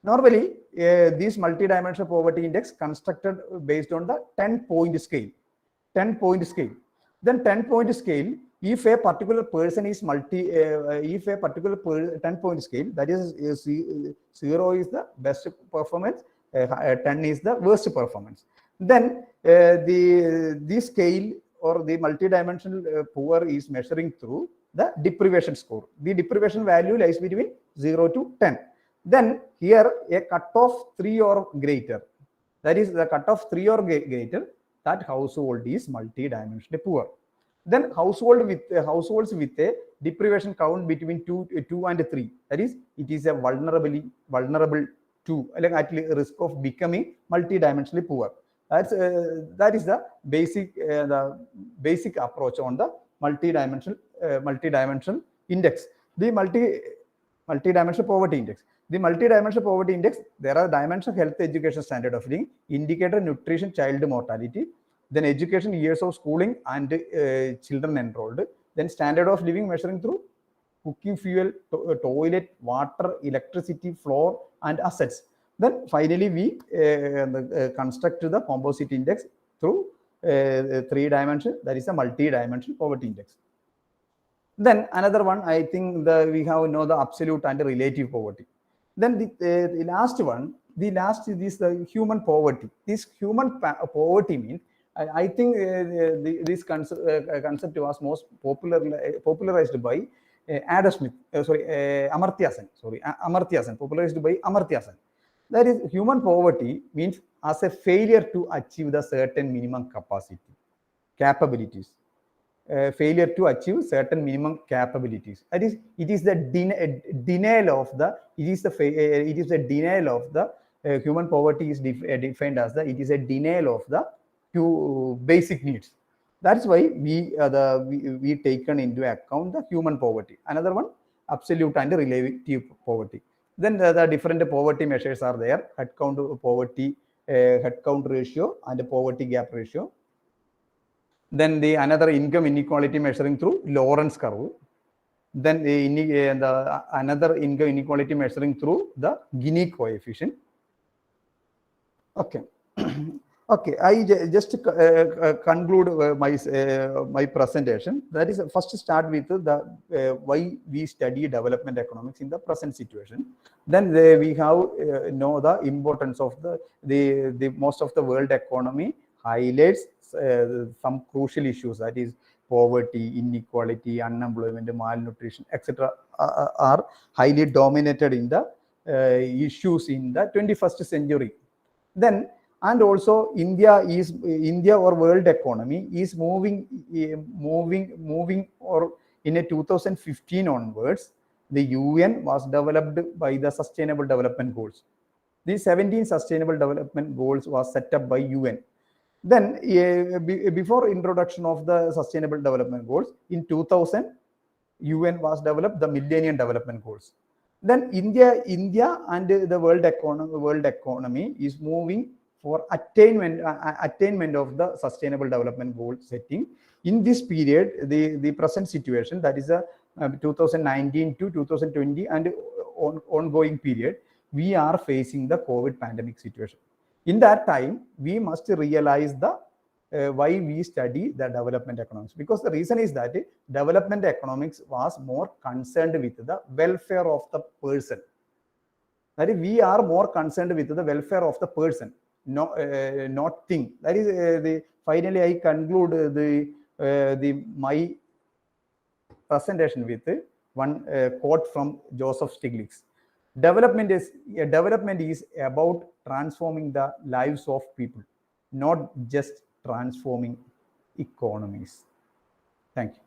Normally, this multi-dimensional poverty index constructed based on the 10-point scale. 10-point scale. Then 10-point scale, if a particular person is if a particular 10-point scale, that is 0 is the best performance, 10 is the worst performance. Then this scale or the multi-dimensional poor is measuring through the deprivation score. The deprivation value lies between 0 to 10. Then here a cutoff 3 or greater, that is the cutoff 3 or greater, that household is multi-dimensionally poor. Then households with a deprivation count between 2 and 3, that is, it is a vulnerable to, like, at risk of becoming multi-dimensionally poor. That is the basic approach on the multi-dimensional index. The multi-dimensional poverty index. The multi-dimensional poverty index, there are dimensions: health, education, standard of living, indicator nutrition, child mortality, then education, years of schooling, and children enrolled, then standard of living measuring through cooking fuel, toilet, water, electricity, floor, and assets. Then finally, we construct the composite index through 3 dimensions, that is a multi-dimensional poverty index. Then another one, I think we have the absolute and relative poverty. Then the last one, is the human poverty. This human poverty means, I think this concept was most popularized by Adam Smith, Amartya Sen, popularized by Amartya Sen. That is, human poverty means as a failure to achieve the certain minimum capabilities. Failure to achieve certain minimum capabilities. That is, it is the denial of the. It is the denial of the human poverty is defined as it is a denial of the 2 basic needs. That's why we taken into account the human poverty. Another one, absolute and relative poverty. Then the different poverty measures are there: headcount poverty, headcount ratio, and poverty gap ratio. Then another income inequality measuring through Lorentz curve. Then another income inequality measuring through the Gini coefficient. Okay. Okay, I just conclude my presentation. That is, first start with the why we study development economics in the present situation. Then we have know the importance of the most of the world economy highlights some crucial issues, that is poverty, inequality, unemployment, malnutrition, etc. are highly dominated in the issues in the 21st century. Then, and also India or world economy is moving or in a 2015 onwards, the UN was developed by the Sustainable Development Goals. These 17 Sustainable Development Goals was set up by UN. Then before introduction of the Sustainable Development Goals, in 2000, UN was developed the Millennium Development Goals. Then India and the world economy is moving for attainment of the Sustainable Development Goal setting. In this period, the present situation, that is 2019 to 2020 and ongoing period, we are facing the COVID pandemic situation. In that time, we must realize the why we study the development economics, because the reason is that development economics was more concerned with the welfare of the person. That is, we are more concerned with the welfare of the person, not thing. That is finally I conclude my presentation with one quote from Joseph Stiglitz. Development is about transforming the lives of people, not just transforming economies. Thank you.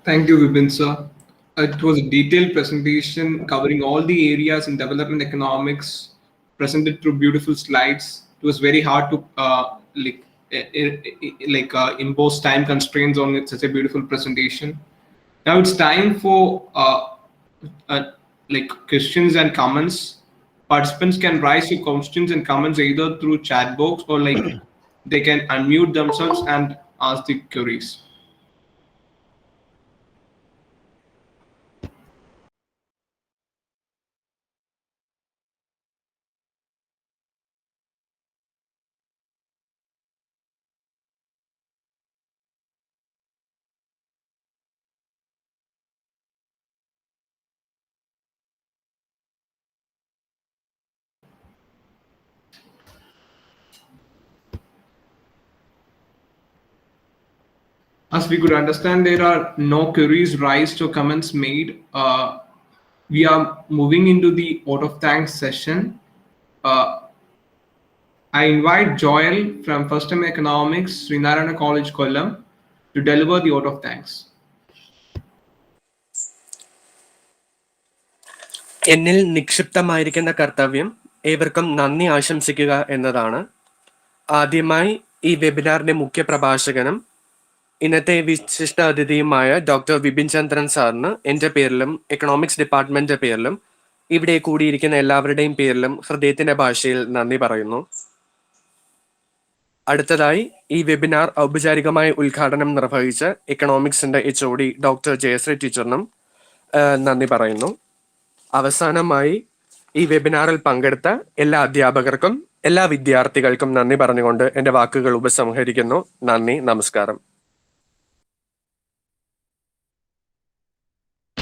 Thank you, Vipin sir. It was a detailed presentation covering all the areas in development economics, presented through beautiful slides. It was very hard to impose time constraints on it, such a beautiful presentation. Now it's time for questions and comments. Participants can raise your questions and comments either through chat box or they can unmute themselves and ask the queries. As we could understand, there are no queries raised or comments made. We are moving into the vote of thanks session. I invite Joel from First Time Economics, Srinarayana College, Kollam, to deliver the vote of thanks. എന്നിൽ നിക്ഷിപ്തമായിരിക്കുന്ന കർത്തവ്യം ഏവർക്കും നന്ദി ആശംസിക്കുക എന്നതാണ്. ആദ്യമായി ഈ വെബിനാറിന്റെ മുഖ്യ പ്രഭാഷകനും ഇന്നത്തെ വിശിഷ്ട അതിഥിയുമായ ഡോക്ടർ വിപിൻ ചന്ദ്രൻ സാറിന് എൻ്റെ പേരിലും എക്കണോമിക്സ് ഡിപ്പാർട്ട്മെന്റിന്റെ പേരിലും ഇവിടെ കൂടിയിരിക്കുന്ന എല്ലാവരുടെയും പേരിലും ഹൃദയത്തിന്റെ ഭാഷയിൽ നന്ദി പറയുന്നു. അടുത്തതായി ഈ വെബിനാർ ഔപചാരികമായി ഉദ്ഘാടനം നിർവഹിച്ച എക്കണോമിക്സിന്റെ HOD ഡോക്ടർ ജയശ്രീ ടീച്ചറിനും നന്ദി പറയുന്നു. അവസാനമായി ഈ വെബിനാറിൽ പങ്കെടുത്ത എല്ലാ അധ്യാപകർക്കും എല്ലാ വിദ്യാർത്ഥികൾക്കും നന്ദി പറഞ്ഞുകൊണ്ട് എൻ്റെ വാക്കുകൾ ഉപസംഹരിക്കുന്നു. നന്ദി, നമസ്കാരം.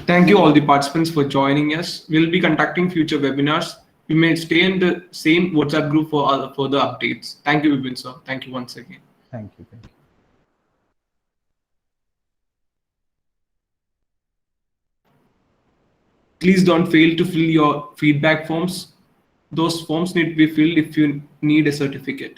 Thank you all the participants for joining us. We'll be conducting future webinars. We may stay in the same WhatsApp group for further updates. Thank you, Vipin sir. Thank you once again. Thank you. Thank you. Please don't fail to fill your feedback forms. Those forms need to be filled if you need a certificate.